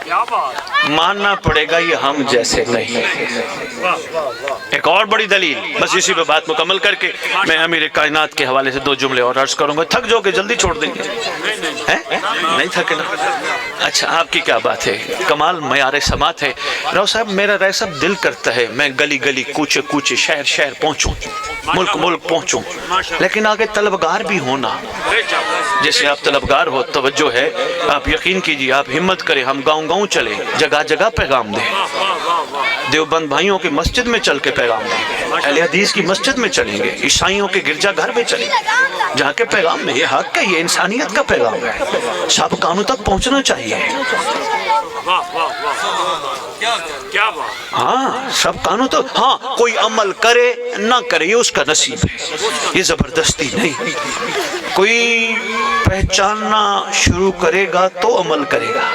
کیا بات، ماننا پڑے گا یہ ہم جیسے نہیں۔ ایک اور بڑی دلیل، بس اسی پہ بات مکمل کر کے میں امیر کائنات کے حوالے سے 2 جملے اور عرض کروں گا، تھک جو کہ جلدی چھوڑ دیں گے، نہیں تھکے نا؟ اچھا آپ کی کیا بات ہے، کمال معیار سماعت ہے۔ راؤ صاحب میرا رائے صاحب دل کرتا ہے میں گلی گلی کوچے کوچے شہر شہر پہنچوں، ملک ملک پہنچوں، لیکن آگے طلبگار بھی ہونا۔ جیسے آپ طلبگار ہو، توجہ ہے، آپ یقین کیجئے، آپ ہمت کریں، ہم گاؤں گاؤں چلیں، جگہ جگہ پیغام دیں، دیوبند بھائیوں کی مسجد میں چل کے پیغام دیں، اہل حدیث کی مسجد میں چلیں گے، عیسائیوں کے گرجا گھر میں چلیں گے، جہاں کے پیغام میں یہ حق ہے، یہ انسانیت کا پیغام ہے، سب کانوں تک پہنچنا چاہیے۔ کیا بات، ہاں سب کانوں تو، ہاں کوئی عمل کرے نہ کرے یہ اس کا نصیب ہے، یہ زبردستی نہیں۔ کوئی پہچاننا شروع کرے گا تو عمل کرے گا،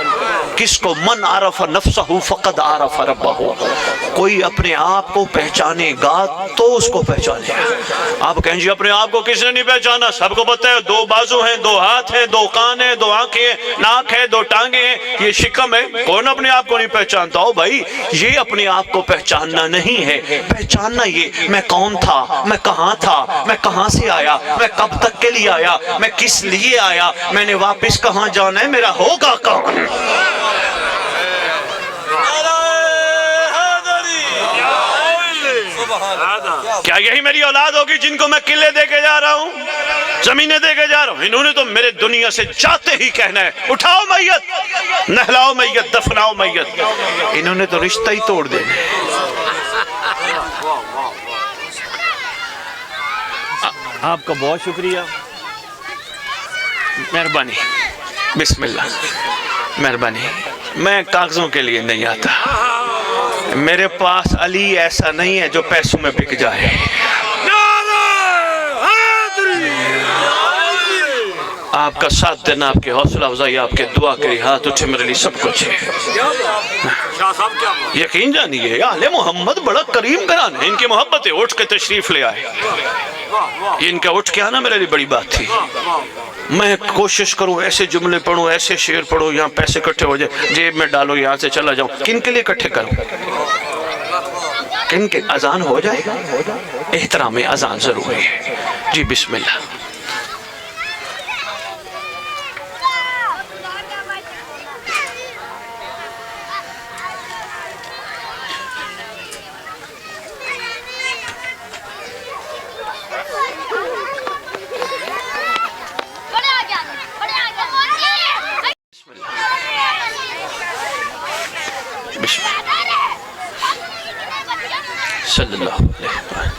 کس کو؟ من عرف نفسہ فقد عرف ربہ، کوئی اپنے آپ کو پہچانے گا تو اس کو پہچانے گا۔ آپ کہیں جی اپنے آپ کو کس نے نہیں پہچانا؟ سب کو پتہ ہے 2 بازو ہیں، 2 ہاتھ ہیں، 2 کان ہیں، 2 آنکھیں ہیں، ناک ہے، 2 ٹانگیں ہیں، یہ شکم ہے، کون اپنے آپ کو نہیں پہچانتا ہو بھائی؟ یہ اپنے آپ کو پہچاننا نہیں ہے، پہچاننا یہ میں کون تھا، میں کہاں تھا، میں کہاں سے آیا، میں کب تک کے لیے آیا، میں کس لیے آیا، میں نے واپس کہاں جانا ہے، میرا ہوگا کون؟ کیا یہی میری اولاد ہوگی جن کو میں قلعے دے کے جا رہا ہوں، زمینیں دے کے جا رہا ہوں؟ انہوں نے تو میرے دنیا سے جاتے ہی کہنا ہے اٹھاؤ میت، نہلاؤ میت، دفناؤ میت، انہوں نے تو رشتہ ہی توڑ دینا ہے۔ آپ کا بہت شکریہ، مہربانی، بسم اللہ، مہربانی۔ میں کاغذوں کے لیے نہیں آتا، میرے پاس علی ایسا نہیں ہے جو پیسوں میں بک جائے۔ آپ کا ساتھ دینا، آپ کی حوصلہ افزائی، آپ کے دعا کے ہاتھ اٹھے میرے لیے سب کچھ ہے۔ یقین جانیے اہل محمد بڑا کریم گران ہے، ان کی محبت ہے، اٹھ کے تشریف لے آئے، ان کا اٹھ کے آنا میرے لیے بڑی بات تھی۔ میں کوشش کروں ایسے جملے پڑھوں، ایسے شعر پڑھوں، یہاں پیسے اکٹھے ہو جائے، جیب میں ڈالو، یہاں سے چلا جاؤں، کن کے لیے اکٹھے کروں؟ کن کے؟ اذان ہو جائے گا، احترام اذان ضروری ہے۔ جی بسم اللہ۔ صلی اللہ علیہ وسلم۔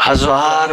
1000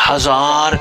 1000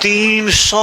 300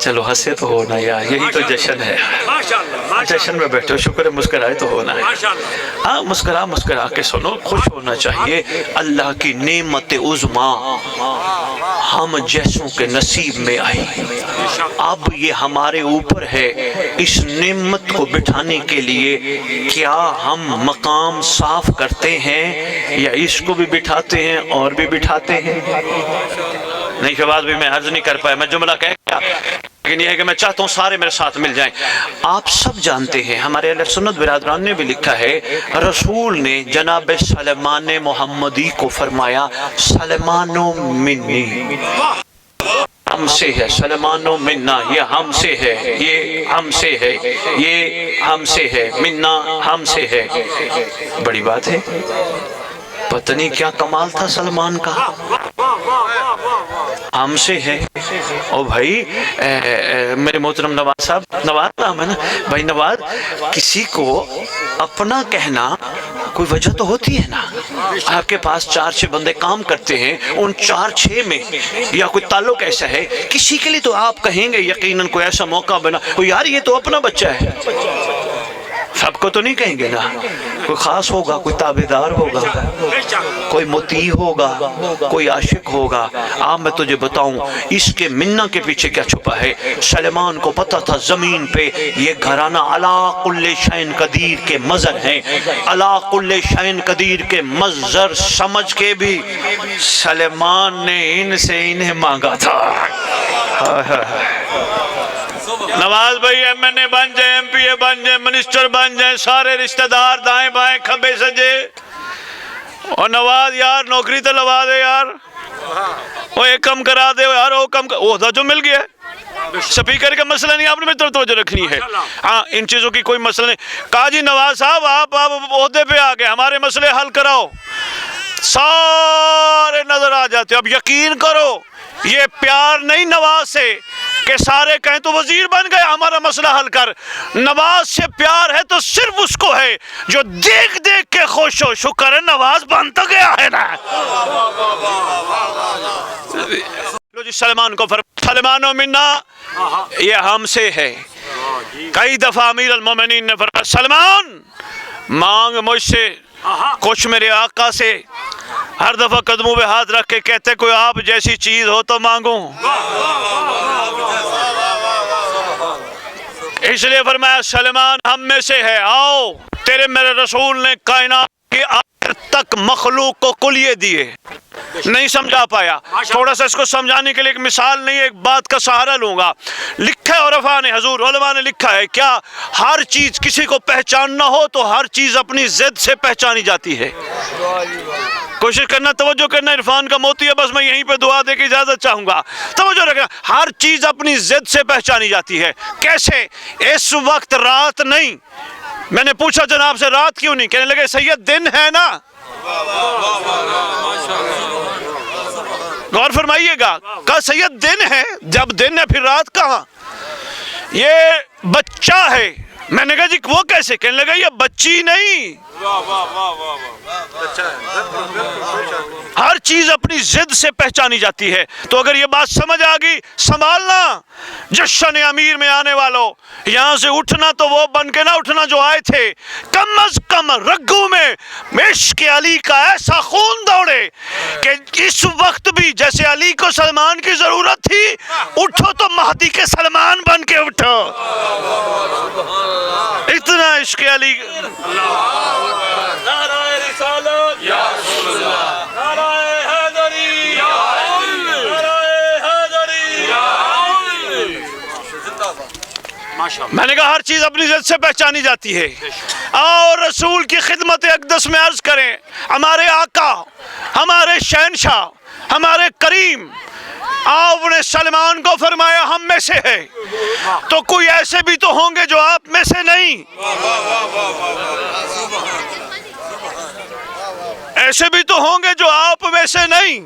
چلو ہنسے تو ہونا یار، یہی تو جشن ہے، ماشاءاللہ جشن میں بیٹھو، شکر ہے مسکرائے تو ہونا ہے۔ ماشاءاللہ ہاں مسکرا کے سنو، خوش ہونا چاہیے۔ اللہ کی نعمت عظمیٰ ہم جیسوں کے نصیب میں آئی، اب یہ ہمارے اوپر ہے اس نعمت کو بٹھانے کے لیے کیا ہم مقام صاف کرتے ہیں یا اس کو بھی بٹھاتے ہیں اور بھی بٹھاتے ہیں؟ نہیں شہباز بھی میں عرض نہیں کر پایا، میں جملہ کہہ گیا، لیکن یہ ہے کہ میں چاہتا ہوں سارے میرے ساتھ مل جائیں۔ آپ سب جانتے ہیں، ہمارے اہل سنت برادران نے بھی لکھا ہے، رسول نے جناب سلمان محمدی کو فرمایا سلمان منی، ہم سے ہے، سلمان منا، یہ ہم سے ہے، یہ ہم سے ہے، یہ ہم سے ہے، منا ہم سے ہے۔ بڑی بات ہے، پتہ نہیں کیا کمال تھا سلمان کا، ہم سے ہے۔ او بھائی میرے محترم نواز صاحب، نواز نام ہے نا بھائی، نواز کسی کو اپنا کہنا کوئی وجہ تو ہوتی ہے نا۔ آپ کے پاس 4-6 بندے کام کرتے ہیں، ان 4-6 میں یا کوئی تعلق ایسا ہے، کسی کے لیے تو آپ کہیں گے یقیناً کوئی ایسا موقع بنا، یار یہ تو اپنا بچہ ہے، سب کو تو نہیں کہیں گے نا، کوئی خاص ہوگا، کوئی تابعدار ہوگا، کوئی مطیع ہوگا، کوئی عاشق ہوگا۔ آپ میں تجھے بتاؤں اس کے منہ کے پیچھے کیا چھپا ہے۔ سلیمان کو پتہ تھا زمین پہ یہ گھرانہ علی کل شیء قدیر کے مظہر ہیں، علی کل شیء قدیر کے مظہر سمجھ کے بھی سلیمان نے ان سے انہیں مانگا تھا۔ نواز بھائی ایم این اے بن جائیں، ایم پی اے بن جائیں، منسٹر بن جائیں، سارے رشتہ دار دائیں بائیں کھبے سجے، اور نواز یار نوکری تو لوا دے یار، وہ ایک کم کرا دے یار، وہ کم عہدہ جو مل گیا سپیکر کا مسئلہ نہیں، آپ نے میری طرف توجہ رکھنی ہے، ہاں ان چیزوں کی کوئی مسئلہ نہیں۔ کہا جی نواز صاحب آپ عہدے پہ آ گئے، ہمارے مسئلے حل کراؤ، سارے نظر آ جاتے۔ اب یقین کرو یہ پیار نہیں نواز سے کہ سارے کہیں تو وزیر بن گئے ہمارا مسئلہ حل کر، نواز سے پیار ہے تو صرف اس کو ہے جو دیکھ دیکھ کے خوش ہو، شکر ہے نواز بن تو گیا ہے نا۔ لو جی سلمان کو سلمان و منا، یہ ہم سے ہے۔ کئی دفعہ امیر المومنین نے فرمایا سلمان مانگ مجھ سے کچھ میرے آقا سے، ہر دفعہ قدموں پہ ہاتھ رکھ کے کہتے کوئی آپ جیسی چیز ہو تو مانگوں، اس لیے فرمایا سلمان ہم میں سے ہے، آؤ تیرے میرے رسول نے کائنات کے آخر تک مخلوق کو کلیے دیے۔ نہیں سمجھا پایا، تھوڑا سا اس کو سمجھانے کے لیے ایک مثال نہیں ایک بات کا سہارا لوں گا۔ لکھا ہے عرفاء نے، حضور علماء نے لکھا ہے، کیا ہر چیز کسی کو پہچاننا ہو تو ہر چیز اپنی ضد سے پہچانی جاتی ہے؟ کوشش کرنا، توجہ کرنا، عرفان کا موتی ہے، بس میں یہیں پہ دعا دے کے اجازت چاہوں گا، توجہ رکھنا۔ ہر چیز اپنی ضد سے پہچانی جاتی ہے۔ کیسے؟ اس وقت رات نہیں، میں نے پوچھا جناب سے رات کیوں نہیں، کہنے لگے سید دن ہے نا۔ غور فرمائیے گا، کہا سید دن ہے، جب دن ہے پھر رات کہاں؟ یہ بچہ ہے۔ میں نے کہا جی وہ کیسے؟ کہنے لگا یہ بچی نہیں، ہر چیز اپنی ضد سے پہچانی جاتی ہے۔ تو اگر یہ بات سمجھ آ گئی، سنبھالنا جشن امیر میں آنے والوں، یہاں سے اٹھنا تو وہ بن کے نہ اٹھنا جو آئے تھے، کم از کم رگوں میں عشق علی کا ایسا خون دوڑے کہ اس وقت بھی جیسے علی کو سلمان کی ضرورت تھی، اٹھو تو مہدی کے سلمان بن کے اٹھو، اتنا عشق علی۔ نعرہ رسالت یا رسول اللہ، نعرہ حیدری یا علی، نعرہ حیدری یا علی۔ میں نے کہا ہر چیز اپنی ذات سے پہچانی جاتی ہے۔ اور رسول کی خدمت اقدس میں عرض کریں، ہمارے آقا، ہمارے شہنشاہ، ہمارے کریم، آپ نے سلمان کو فرمایا ہم میں سے ہے، تو کوئی ایسے بھی تو ہوں گے جو آپ میں سے نہیں، ایسے بھی تو ہوں گے جو آپ میں سے نہیں۔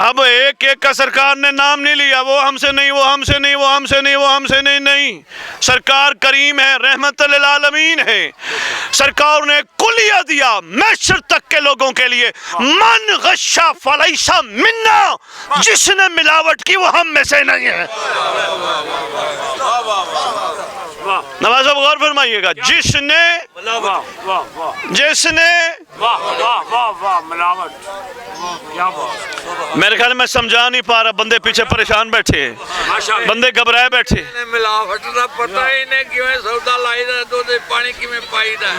اب ایک ایک کا سرکار نے نام نہیں لیا، وہ ہم سے نہیں، وہ ہم سے نہیں، وہ ہم سے نہیں، وہ ہم سے نہیں، نہیں، سرکار کریم ہے، رحمت للعالمین ہے۔ سرکار نے کلیہ دیا محشر تک کے لوگوں کے لیے، من غشا فلیس منا، جس نے ملاوٹ کی وہ ہم میں سے نہیں ہے۔ نواز صاحب غور فرمائیے گا، جس نے ملاوٹ، کیا بات، میرے خیال میں سمجھا نہیں پا رہا، بندے پیچھے پریشان بیٹھے ہیں، بندے گھبرائے بیٹھے۔ ملاوٹ دا پتہ ہی نہیں کیویں سودا لائی دا، دودھ پانی کیویں پائی دا،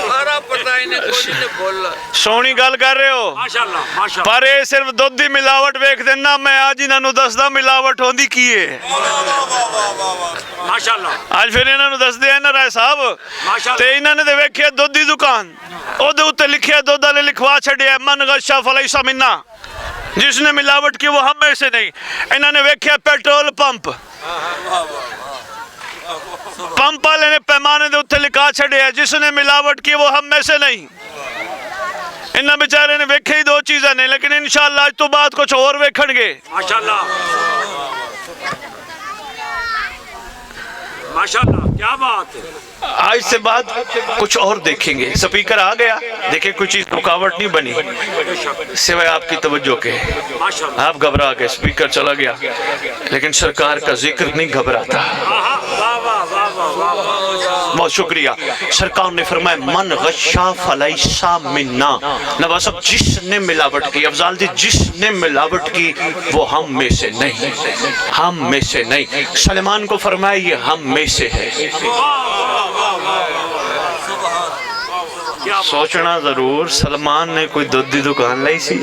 سارا پتہ ہی نہیں، کچھ نہیں بولنا۔ سونی گل کر رہے ہو، ماشاءاللہ ماشاءاللہ، پر یہ صرف دودھ دی ملاوٹ ویکھ دینا، میں آج انہاں نوں دسدا ملاوٹ ہوندی کی ہے۔ ماشاءاللہ آج پھر انہاں نوں دس دے نا رائے صاحب، تے انہاں نے تے ویکھیا دودھ دی دکان، او دے اوتے لکھیا دودھ والے لکھوا چھڈیا من غشا فلیس منا، جس نے ملاوٹ کی وہ ہم میں سے نہیں۔ انہوں نے ویکھیا پیٹرول پمپ، پمپ والے نے پیمانے دے اوتے لکھا چھڈیا جس نے ملاوٹ کی وہ ہم میں سے نہیں۔ انہاں بیچارے نے ویکھے ہی دو چیزاں نے، لیکن انشاءاللہ آج تو بعد کچھ اور ویکھن گے۔ ماشاءاللہ ماشاءاللہ، کیا بات ہے، آج سے بعد کچھ اور دیکھیں گے۔ سپیکر آ گیا، دیکھیں کوئی چیز رکاوٹ نہیں بنی سوائے آپ کی توجہ کے، آپ گھبرا گئے، سپیکر چلا گیا، لیکن سرکار کا ذکر نہیں گھبراتا۔ بہت شکریہ۔ سرکار نے فرمایا من غشا فلیس منا، نواز صاحب جس نے ملاوٹ کی، افضال جی جس نے ملاوٹ کی وہ ہم میں سے نہیں، ہم میں سے نہیں۔ سلمان کو فرمایا یہ ہم میں سے ہے۔ سوچنا ضرور سلمان نے کوئی دودھ دی دکان لائی سی؟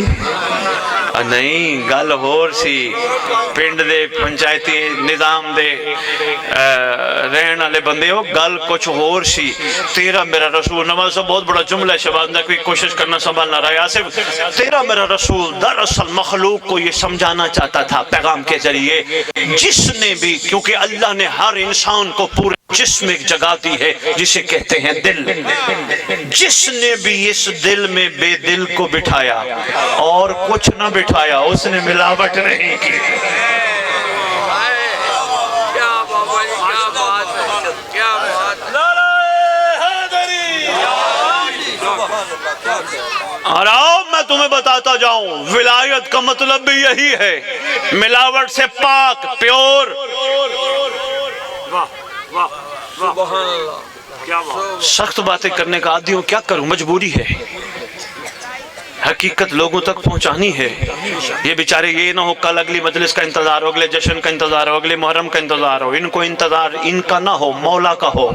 نہیں، گل ہور سی، پنڈ دے پنچایتی نظام دے رہن والے بندے ہو، گل کچھ ہور سی۔ تیرا میرا رسول، نواز صاحب بہت بڑا جملہ ہے، شہباز نقوی کوشش کرنا سنبھالنا رہا۔ آصف، تیرا میرا رسول دراصل مخلوق کو یہ سمجھانا چاہتا تھا پیغام کے ذریعے، جس نے بھی، کیونکہ اللہ نے ہر انسان کو پورے جسم ایک جگہ دی ہے جسے کہتے ہیں دل، جس نے بھی اس دل میں بے دل کو بٹھایا اور کچھ نہ بٹھایا اس نے ملاوٹ نہیں کی۔ کیا بابا جی، کیا بات ہے، کیا بات ہے۔ اور آؤ میں تمہیں بتاتا جاؤں، ولایت کا مطلب بھی یہی ہے، ملاوٹ سے پاک، پیور۔ سبحان اللہ، کیا بات، سخت باتیں کرنے کا عادی ہوں، کیا کروں، مجبوری ہے، حقیقت لوگوں تک پہنچانی ہے۔ یہ بیچارے یہ نہ ہو کل اگلی مجلس کا انتظار ہو، اگلے جشن کا انتظار ہو، اگلے محرم کا انتظار ہو، ان کو انتظار ان کا نہ ہو، مولا کا ہو۔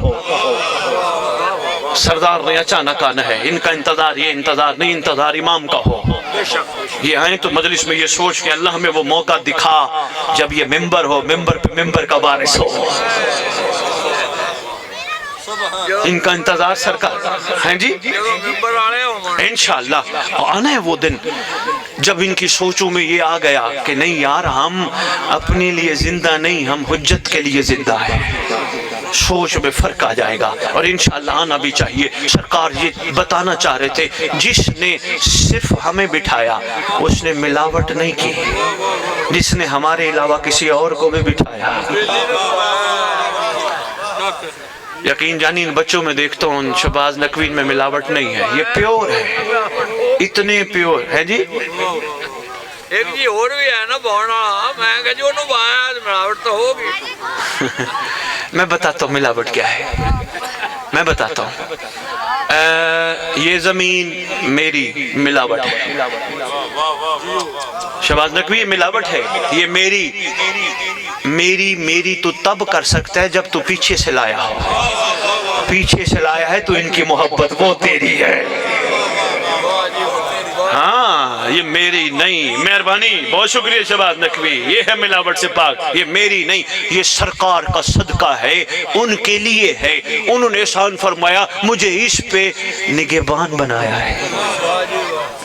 سردار نے اچانک آنا ہے، ان کا انتظار یہ انتظار نہیں، انتظار امام کا ہو۔ یہ آئیں تو مجلس میں یہ سوچ کے اللہ ہمیں وہ موقع دکھا جب یہ ممبر ہو، ممبر پہ ممبر کا وارث ہو۔ ان کا انتظار سرکار ہیں جی، انشاءاللہ آنا ہے وہ دن جب ان کی سوچوں میں یہ آ گیا کہ نہیں یار، ہم اپنے لیے زندہ نہیں، ہم حجت کے لیے زندہ ہیں۔ سوچ میں فرق آ جائے گا، اور انشاءاللہ آنا بھی چاہیے۔ سرکار یہ بتانا چاہ رہے تھے، جس نے صرف ہمیں بٹھایا اس نے ملاوٹ نہیں کی، جس نے ہمارے علاوہ کسی اور کو بھی بٹھایا۔ یقین جانی ان بچوں میں دیکھتا ہوں شہباز نقوی میں ملاوٹ نہیں ہے، یہ پیور ہے، اتنے پیور ہے جی۔ ایک جی اور بھی ہے نا بونا، میں کہا جو انہوں بایا ملاوٹ تو ہوگی۔ میں بتاتا ہوں ملاوٹ کیا ہے، میں بتاتا ہوں۔ یہ زمین میری ملاوٹ ہے، شہباز نقوی ملاوٹ ہے، یہ میری تو تب کر سکتا ہے جب تو پیچھے سے لایا ہو، پیچھے سے لایا ہے تو ان کی محبت وہ تیری ہے۔ ہاں یہ میری نہیں، مہربانی، بہت شکریہ شہباز نقوی، یہ ہے ملاوٹ سے پاک، یہ میری نہیں، یہ سرکار کا صدقہ ہے، ان کے لیے ہے۔ انہوں نے احسان فرمایا مجھے اس پہ نگہبان بنایا ہے،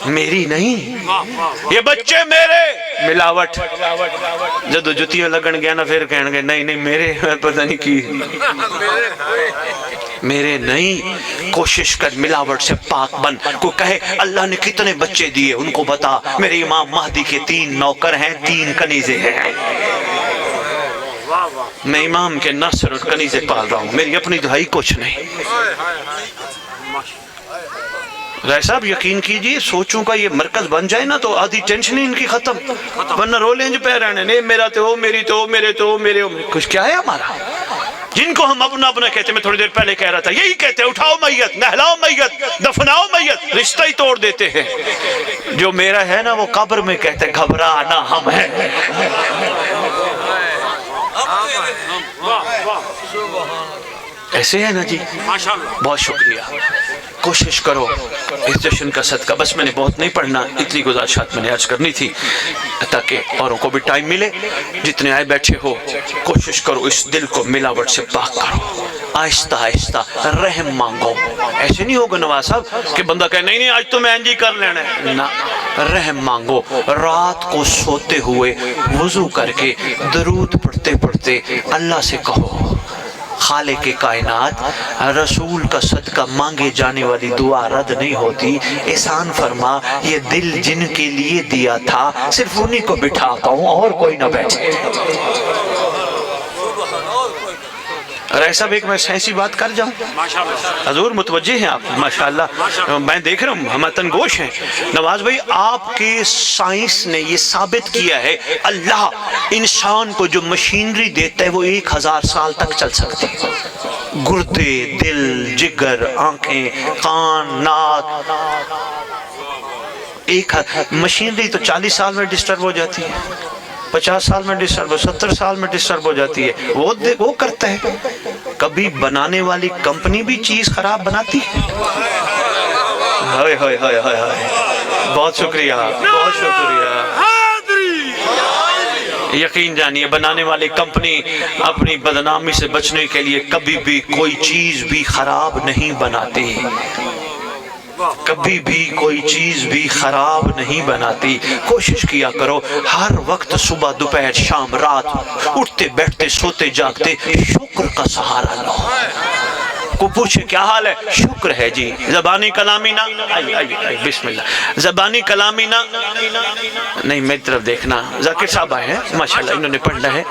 میری نہیں، یہ بچے میرے۔ ملاوٹ جدو جتیاں لگن گیا نا پھر کہنے گے نہیں نہیں میرے، پتہ نہیں کی میرے نہیں، کوشش کر ملاوٹ سے پاک بن. کوئی کہے اللہ نے کتنے بچے دیے، ان کو بتا میرے امام مہدی کے 3 نوکر ہیں، 3 کنیزے ہیں. میں امام کے ناصر اور کنیزے پال رہا ہوں، میری اپنی دہائی کچھ نہیں. رائے صاحب یقین کیجئے، سوچوں کا یہ مرکز بن جائے نا تو آدھی ٹینشن ہی ان کی ختم، ورنہ رولیں جو پہ رہنے نہیں میرا تو ہو، میری تو ہو، میرے تو ہو، میرے ہو. کچھ کیا ہے ہمارا جن کو ہم اپنا اپنا کہتے ہیں؟ میں تھوڑی دیر پہلے کہہ رہا تھا یہی کہتے ہیں، اٹھاؤ میت، نہلاؤ میت، دفناؤ میت، رشتہ ہی توڑ دیتے ہیں. جو میرا ہے نا وہ قبر میں کہتے ہیں گھبرانا ہم ہیں. ایسے ہے نا جی. بہت شکریہ. کوشش کرو اس جشن کا صدقہ، بس میں نے بہت نہیں پڑھنا، اتنی گزارشات میں نے عرض کرنی تھی تاکہ اوروں کو بھی ٹائم ملے. جتنے آئے بیٹھے ہو کوشش کرو اس دل کو ملاوٹ سے پاک کرو، آہستہ آہستہ رحم مانگو. ایسے نہیں ہوگا نواز صاحب کہ بندہ کہے نہیں آج تو میں انجی کر لینا ہے، نہ، رحم مانگو. رات کو سوتے ہوئے وضو کر کے درود پڑھتے پڑھتے اللہ سے کہو خالق کائنات، رسول کا صدقہ مانگے جانے والی دعا رد نہیں ہوتی، احسان فرما یہ دل جن کے لیے دیا تھا صرف انہی کو بٹھاتا ہوں اور کوئی نہ بیٹھے. اور ایسا بھی ایک میں سائنسی بات کر جاؤں، حضور متوجہ ہیں آپ ماشاءاللہ، میں دیکھ رہا ہوں ہم تن گوش ہیں. نواز بھائی آپ کے سائنس نے یہ ثابت کیا ہے اللہ انسان کو جو مشینری دیتا ہے وہ 1000 سال تک چل سکتی ہے. گردے، دل، جگر، آنکھیں، کان، ناک، ایک مشینری تو 40 سال میں ڈسٹرب ہو جاتی ہے، 50 سال میں ڈسٹرب، 70 سال میں ڈسٹرب ہو جاتی ہے. وہ کرتا ہے. کبھی بنانے والی کمپنی بھی چیز خراب بناتی ہے. ہائے ہائے ہائے ہائے ہائے، بہت شکریہ، بہت شکریہ. یقین جانیے بنانے والی کمپنی اپنی بدنامی سے بچنے کے لیے کبھی بھی کوئی چیز بھی خراب نہیں بناتی، کبھی بھی کوئی چیز بھی خراب نہیں بناتی. کوشش کیا کرو ہر وقت صبح دوپہر شام رات اٹھتے بیٹھتے سوتے جاگتے شکر کا سہارا لو. کو پوچھے کیا حال ہے؟ شکر ہے جی. زبانی کلامی نہ، بسم اللہ، زبانی کلامی نہ، نہیں میری طرف دیکھنا، ذاکر صاحب آئے ہیں ماشاءاللہ انہوں نے پڑھنا ہے.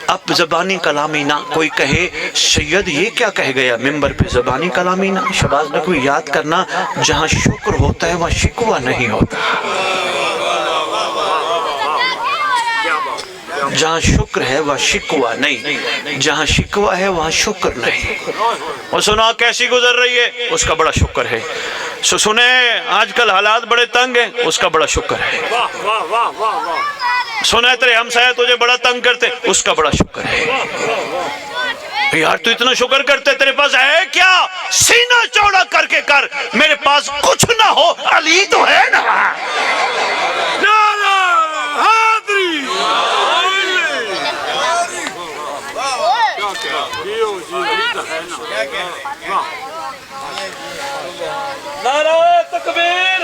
اب زبانی کلامی نہ کوئی کہے سید یہ کیا کہہ گیا ممبر پہ زبانی کلامی نہ. شباز نے کوئی یاد کرنا جہاں شکر ہوتا ہے وہاں شکوہ نہیں ہوتا، جہاں شکر ہے وہاں شکوہ نہیں، جہاں شکوہ ہے وہاں شکر نہیں. اور سنا کیسی گزر رہی ہے، اس کا بڑا شکر ہے. سنیں آج کل حالات بڑے تنگ ہیں، اس کا بڑا شکر ہے. سنا تیرے ہمسایہ تجھے بڑا تنگ کرتے، اس کا بڑا شکر ہے. یار تو اتنا شکر کرتے، تیرے پاس ہے کیا؟ سینہ چوڑا کر کے کر. میرے پاس کچھ نہ ہو علی تو ہے نا. نعرہ تکبیر،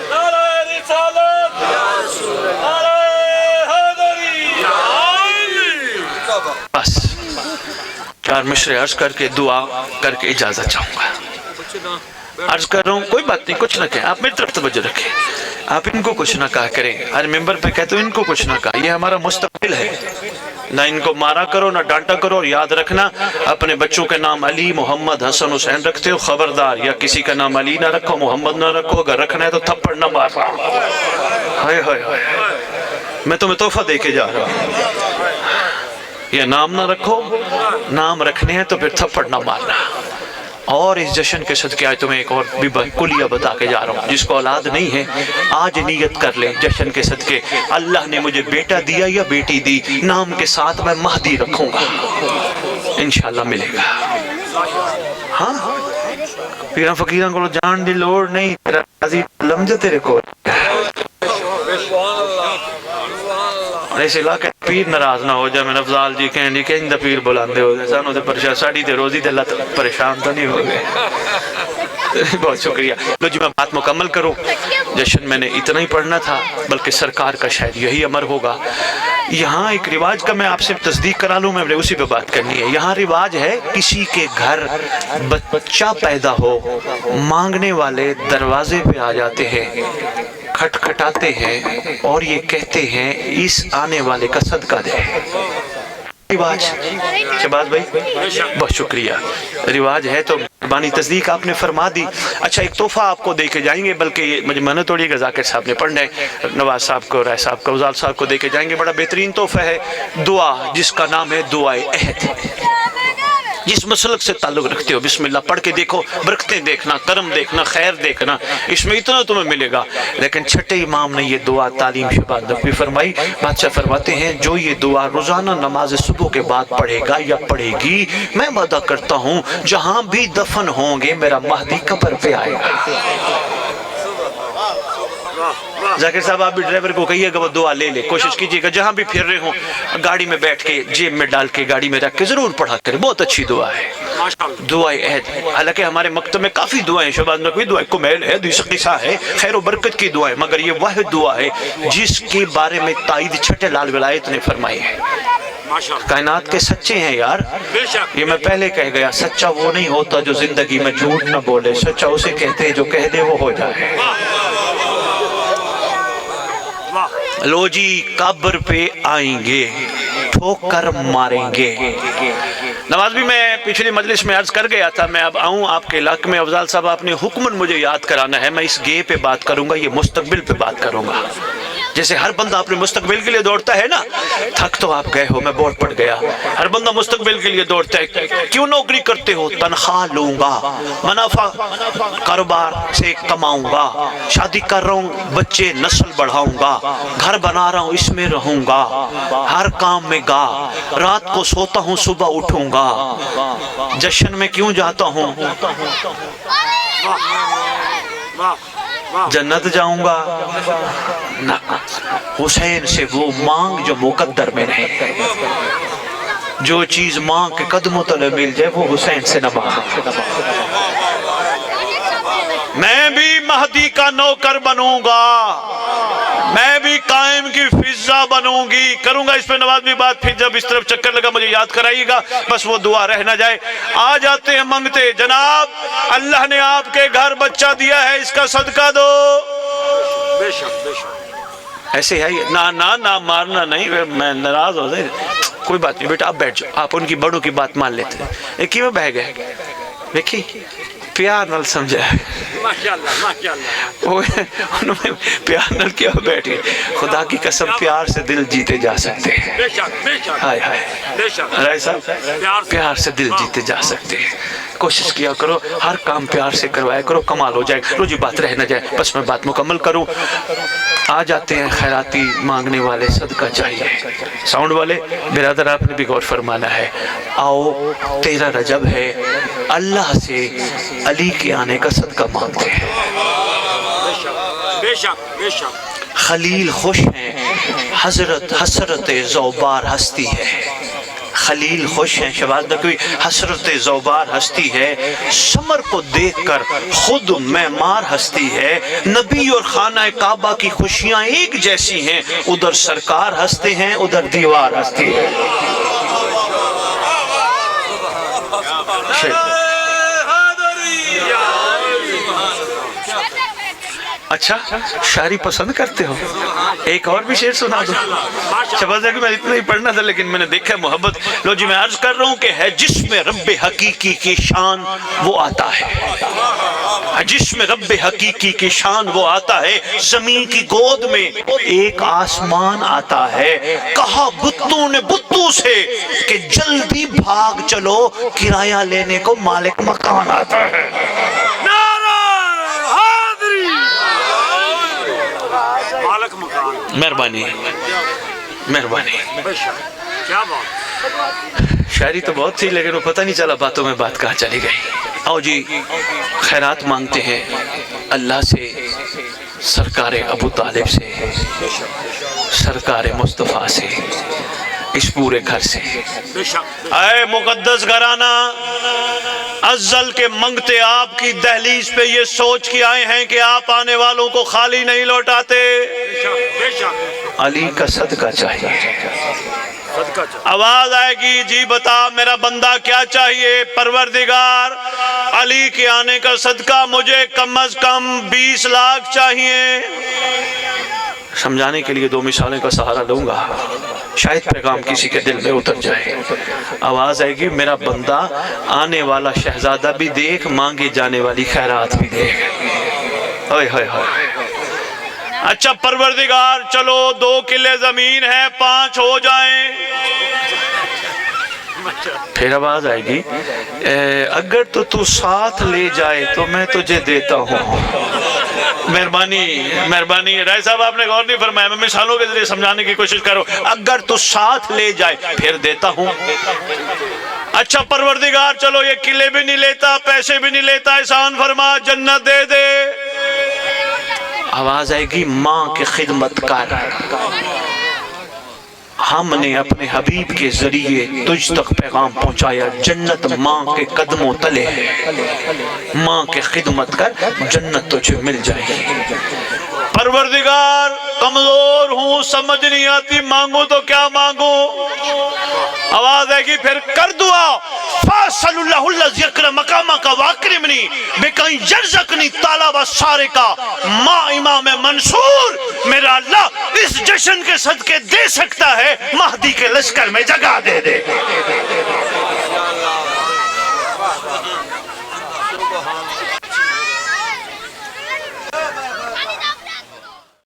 نعرہ رسالت، نعرہ حیدری. بس 4 مشرے عرض کر کے دعا کر کے اجازت چاہوں گا. عرض کر رہا ہوں کوئی بات نہیں، کچھ نہ کہیں، آپ میری طرف توجہ رکھیں. آپ ان کو کچھ نہ کہا کریں. ہر ممبر پہ کہتے ہو ان کو کچھ نہ کہا، یہ ہمارا مستقبل ہے. نہ ان کو مارا کرو نہ ڈانٹا کرو. اور یاد رکھنا اپنے بچوں کے نام علی، محمد، حسن، حسین رکھتے ہو خبردار، یا کسی کا نام علی نہ رکھو، محمد نہ رکھو. اگر رکھنا ہے تو تھپڑ نہ مار. ہائے ہائے ہائے، میں تمہیں تحفہ دے کے جا رہا ہوں. یہ نام نہ رکھو، نام رکھنے ہیں تو پھر تھپڑ نہ مارنا. اور اس جشن کے صدقے آج تمہیں ایک اور بھی کلیہ بتا کے جا رہا ہوں. جس کو اولاد نہیں ہے آج نیت کر لیں جشن کے صدقے، اللہ نے مجھے بیٹا دیا یا بیٹی دی، نام کے ساتھ میں مہدی رکھوں گا، انشاءاللہ ملے گا. ہاں پیران فقیران کو جان دی لوڑ نہیں، تیرا عزیز لمجھے تیرے کو. اس علاقے پیر ناراض نہ ہو جائے. میں افضال جی کہیں جی کہ اندہ پیر بلاندے ہو گئے سانو دے پریشان ساڑی تے روزی دے اللہ پریشان تو نہیں ہو گئے. بہت شکریہ. لو جی میں بات مکمل کروں. جشن میں نے اتنا ہی پڑھنا تھا، بلکہ سرکار کا شاید یہی امر ہوگا. یہاں ایک رواج کا میں آپ سے تصدیق کرا لوں، میں اسی پہ بات کرنی ہے۔ یہاں رواج ہے کسی کے گھر بچہ پیدا ہو، مانگنے والے دروازے پہ آ جاتے ہیں، کھٹکھٹاتے ہیں اور یہ کہتے ہیں اس آنے والے کا صدقہ دے۔ رواج شہباز بھائی بہت شکریہ، رواج ہے تو بانی تصدیق آپ نے فرما دی۔ اچھا ایک تحفہ آپ کو دے کے جائیں گے، بلکہ یہ مجھے محنت توڑیے گا، ذاکر صاحب نے پڑھنا ہے، نواز صاحب کو، رائے صاحب کو، وزال صاحب کو دے کے جائیں گے۔ بڑا بہترین تحفہ ہے، دعا جس کا نام ہے دعائے عہد۔ جس مسلک سے تعلق رکھتے ہو بسم اللہ پڑھ کے دیکھو، برکتیں دیکھنا، کرم دیکھنا، خیر دیکھنا، اس میں اتنا تمہیں ملے گا۔ لیکن چھٹے امام نے یہ دعا تعلیم شہباز نقوی فرمائی۔ بادشاہ فرماتے ہیں جو یہ دعا روزانہ نماز صبح کے بعد پڑھے گا یا پڑھے گی، میں وعدہ کرتا ہوں جہاں بھی دفن ہوں گے میرا مہدی قبر پہ آئے گا۔ ذاکر صاحب آپ بھی ڈرائیور کو کہیے گا وہ دعا لے لے، کوشش کیجیے گا جہاں بھی پھر رہے ہوں گاڑی میں بیٹھ کے، جیب میں ڈال کے، گاڑی میں رکھ کے ضرور پڑھا کرے، بہت اچھی دعا ہے دعائے عہد۔ حالانکہ ہمارے مکتب میں کافی دعائیں شہباز نقوی، دعائے کمیل ہے، حدیث قصہ ہے، خیر و برکت کی دعائیں، مگر یہ واحد دعا ہے جس کے بارے میں تائید چھٹے لال ولایت نے فرمائی ہے۔ کائنات کے سچے ہیں یار، یہ میں پہلے کہہ گیا، سچا وہ نہیں ہوتا جو زندگی میں جھوٹ نہ بولے، سچا اسے کہتے ہیں جو کہہ دے وہ ہو جائے۔ لو جی قبر پہ آئیں گے، ٹھوکر ماریں گے۔ نواز بھی میں پچھلی مجلس میں عرض کر گیا تھا، میں اب آؤں آپ کے علاقے میں، افضال صاحب آپ نے حکمن مجھے یاد کرانا ہے، میں اس گے پہ بات کروں گا، یہ مستقبل پہ بات کروں گا۔ جیسے ہر بندہ اپنے مستقبل کے لیے دوڑتا ہے نا، تھک تو آپ گئے ہو، میں بور پڑ گیا، ہر بندہ مستقبل کے لیے دوڑتا ہے۔ کیوں نوکری کرتے ہو؟ تنخواہ لوں گا، منافع کاروبار سے کماؤں گا، شادی کر رہا ہوں، بچے نسل بڑھاؤں گا، گھر بنا رہا ہوں اس میں رہوں گا، ہر کام میں گا، رات کو سوتا ہوں صبح اٹھوں گا، جشن میں کیوں جاتا ہوں؟ جنت جاؤں گا نہ، حسین سے وہ مانگ جو مقدر میں نہیں، جو چیز مانگ کے قدموں تلے مل جائے وہ حسین سے نہ مانگ۔ میں بھی مہدی کا نوکر بنوں گا، میں بھی قائم کی فضا بنوں گی، کروں گا اس پہ نواز بھی بات، پھر جب اس طرف چکر لگا مجھے یاد کرائیے گا، بس وہ دعا رہ نہ جائے۔ آ جاتے ہیں منگتے، جناب اللہ نے آپ کے گھر بچہ دیا ہے، اس کا صدقہ دو۔ بے شک بے شک، ایسے ہے نہ مارنا نہیں، میں ناراض ہو جائے، کوئی بات نہیں بیٹا آپ بیٹھ جاؤ، آپ ان کی بڑوں کی بات مان لیتے ہیں۔ ایک ہی میں بہ گئے، دیکھی پیار نال سمجھا ہے، ماشاءاللہ ماشاءاللہ، انہوں نے پیار نال کیا بیٹھے، خدا کی قسم پیار سے دل جیتے جا سکتے ہیں۔ بے شک بے شک ہائے ہائے بے شک، رائے صاحب پیار سے دل جیتے جا سکتے ہیں۔ کوشش کیا کرو ہر کام پیار سے کروایا کرو، کمال ہو جائے۔ رو جی بات رہ نہ جائے، بس میں بات مکمل کروں۔ آ جاتے ہیں خیراتی مانگنے والے، صدقہ چاہیے، ساؤنڈ والے برادر آپ نے بھی غور فرمانا ہے۔ آؤ 13 رجب ہے، اللہ سے علی کے آنے کا صدقہ مانگتے ہیں۔ بے شک بے شک، خلیل خوش ہیں، حسرت زوبار ہستی ہے۔ خلیل خوش ہیں، شہباز نقوی، حسرت زوبار ہستی ہے، سمر کو دیکھ کر خود معمار ہستی ہے۔ نبی اور خانہ کعبہ کی خوشیاں ایک جیسی ہیں، ادھر سرکار ہستے ہیں، ادھر دیوار ہستی ہے۔ اچھا شاعری پسند کرتے ہو؟ ایک اور بھی شعر سنا دو۔ شہباز نقوی میں اتنا ہی پڑھنا تھا لیکن میں نے دیکھا محبت۔ لو جی میں عرض کر رہا ہوں کہ ہے جس میں رب حقیقی کی شان وہ آتا ہے، جس میں رب حقیقی کی شان وہ آتا ہے، زمین کی گود میں ایک آسمان آتا ہے۔ کہا بتوں نے بتوں سے کہ جلدی بھاگ چلو، کرایہ لینے کو مالک مکان آتا ہے۔ مالک مکان، مہربانی مہربانی۔ بے شک، کیا بات، شاعری تو بہت تھی لیکن وہ پتہ نہیں چلا باتوں میں بات کہاں چلی گئی۔ آؤ جی خیرات مانگتے ہیں اللہ سے، سرکار ابو طالب سے، سرکار مصطفیٰ سے، اس پورے گھر سے۔ بے شک، اے مقدس گھرانہ، ازل کے منگتے آپ کی دہلیز پہ یہ سوچ کے آئے ہیں کہ آپ آنے والوں کو خالی نہیں لوٹاتے۔ بے شک، علی کا صدقہ چاہیے. صدقہ چاہیے. آواز آئے گی جی بتا میرا بندہ کیا چاہیے؟ پروردگار علی کے آنے کا صدقہ مجھے کم از کم 20 لاکھ چاہیے. سمجھانے کے لیے 2 مثالیں کا سہارا لوں گا، شاید پیغام کسی کے دل میں اتر جائے. آواز آئے گی میرا بندہ آنے والا شہزادہ بھی دیکھ، مانگے جانے والی خیرات بھی دیکھ. ہائے ہائے ہائے. اچھا پروردگار چلو 2 کلے زمین ہے، 5 ہو جائیں. پھر آواز آئے گی اگر تو ساتھ لے جائے تو میں تجھے دیتا ہوں. مہربانی رائے صاحب آپ نے غور نہیں فرمایا، میں مثالوں کے ذریعے سمجھانے کی کوشش کروں. اگر تو ساتھ لے جائے پھر دیتا ہوں. اچھا پروردگار چلو یہ قلعے بھی نہیں لیتا، پیسے بھی نہیں لیتا، احسان فرما جنت دے دے. آواز آئے گی ماں کی خدمت کر. ہم نے اپنے حبیب کے ذریعے تجھ تک پیغام پہنچایا، جنت ماں کے قدموں تلے ہے. ماں کے خدمت کر، جنت تجھے مل جائے گی. پروردگار کمزور ہوں، سمجھ نہیں آتی، مانگو تو کیا مانگو؟ آواز آئے گی پھر کر دعا. فَاسَلُ اللَّهُ الَّذِي يَكْرَمُ مَقَامَكَ وَأَكْرِمْنِي بِكَيْ يَرْزَقْنِي طَالَبَ السَّارِقَ. ماں امام منصور میرا اللہ اس جشن کے صدقے دے سکتا ہے، مہدی کے لشکر میں جگہ دے دے.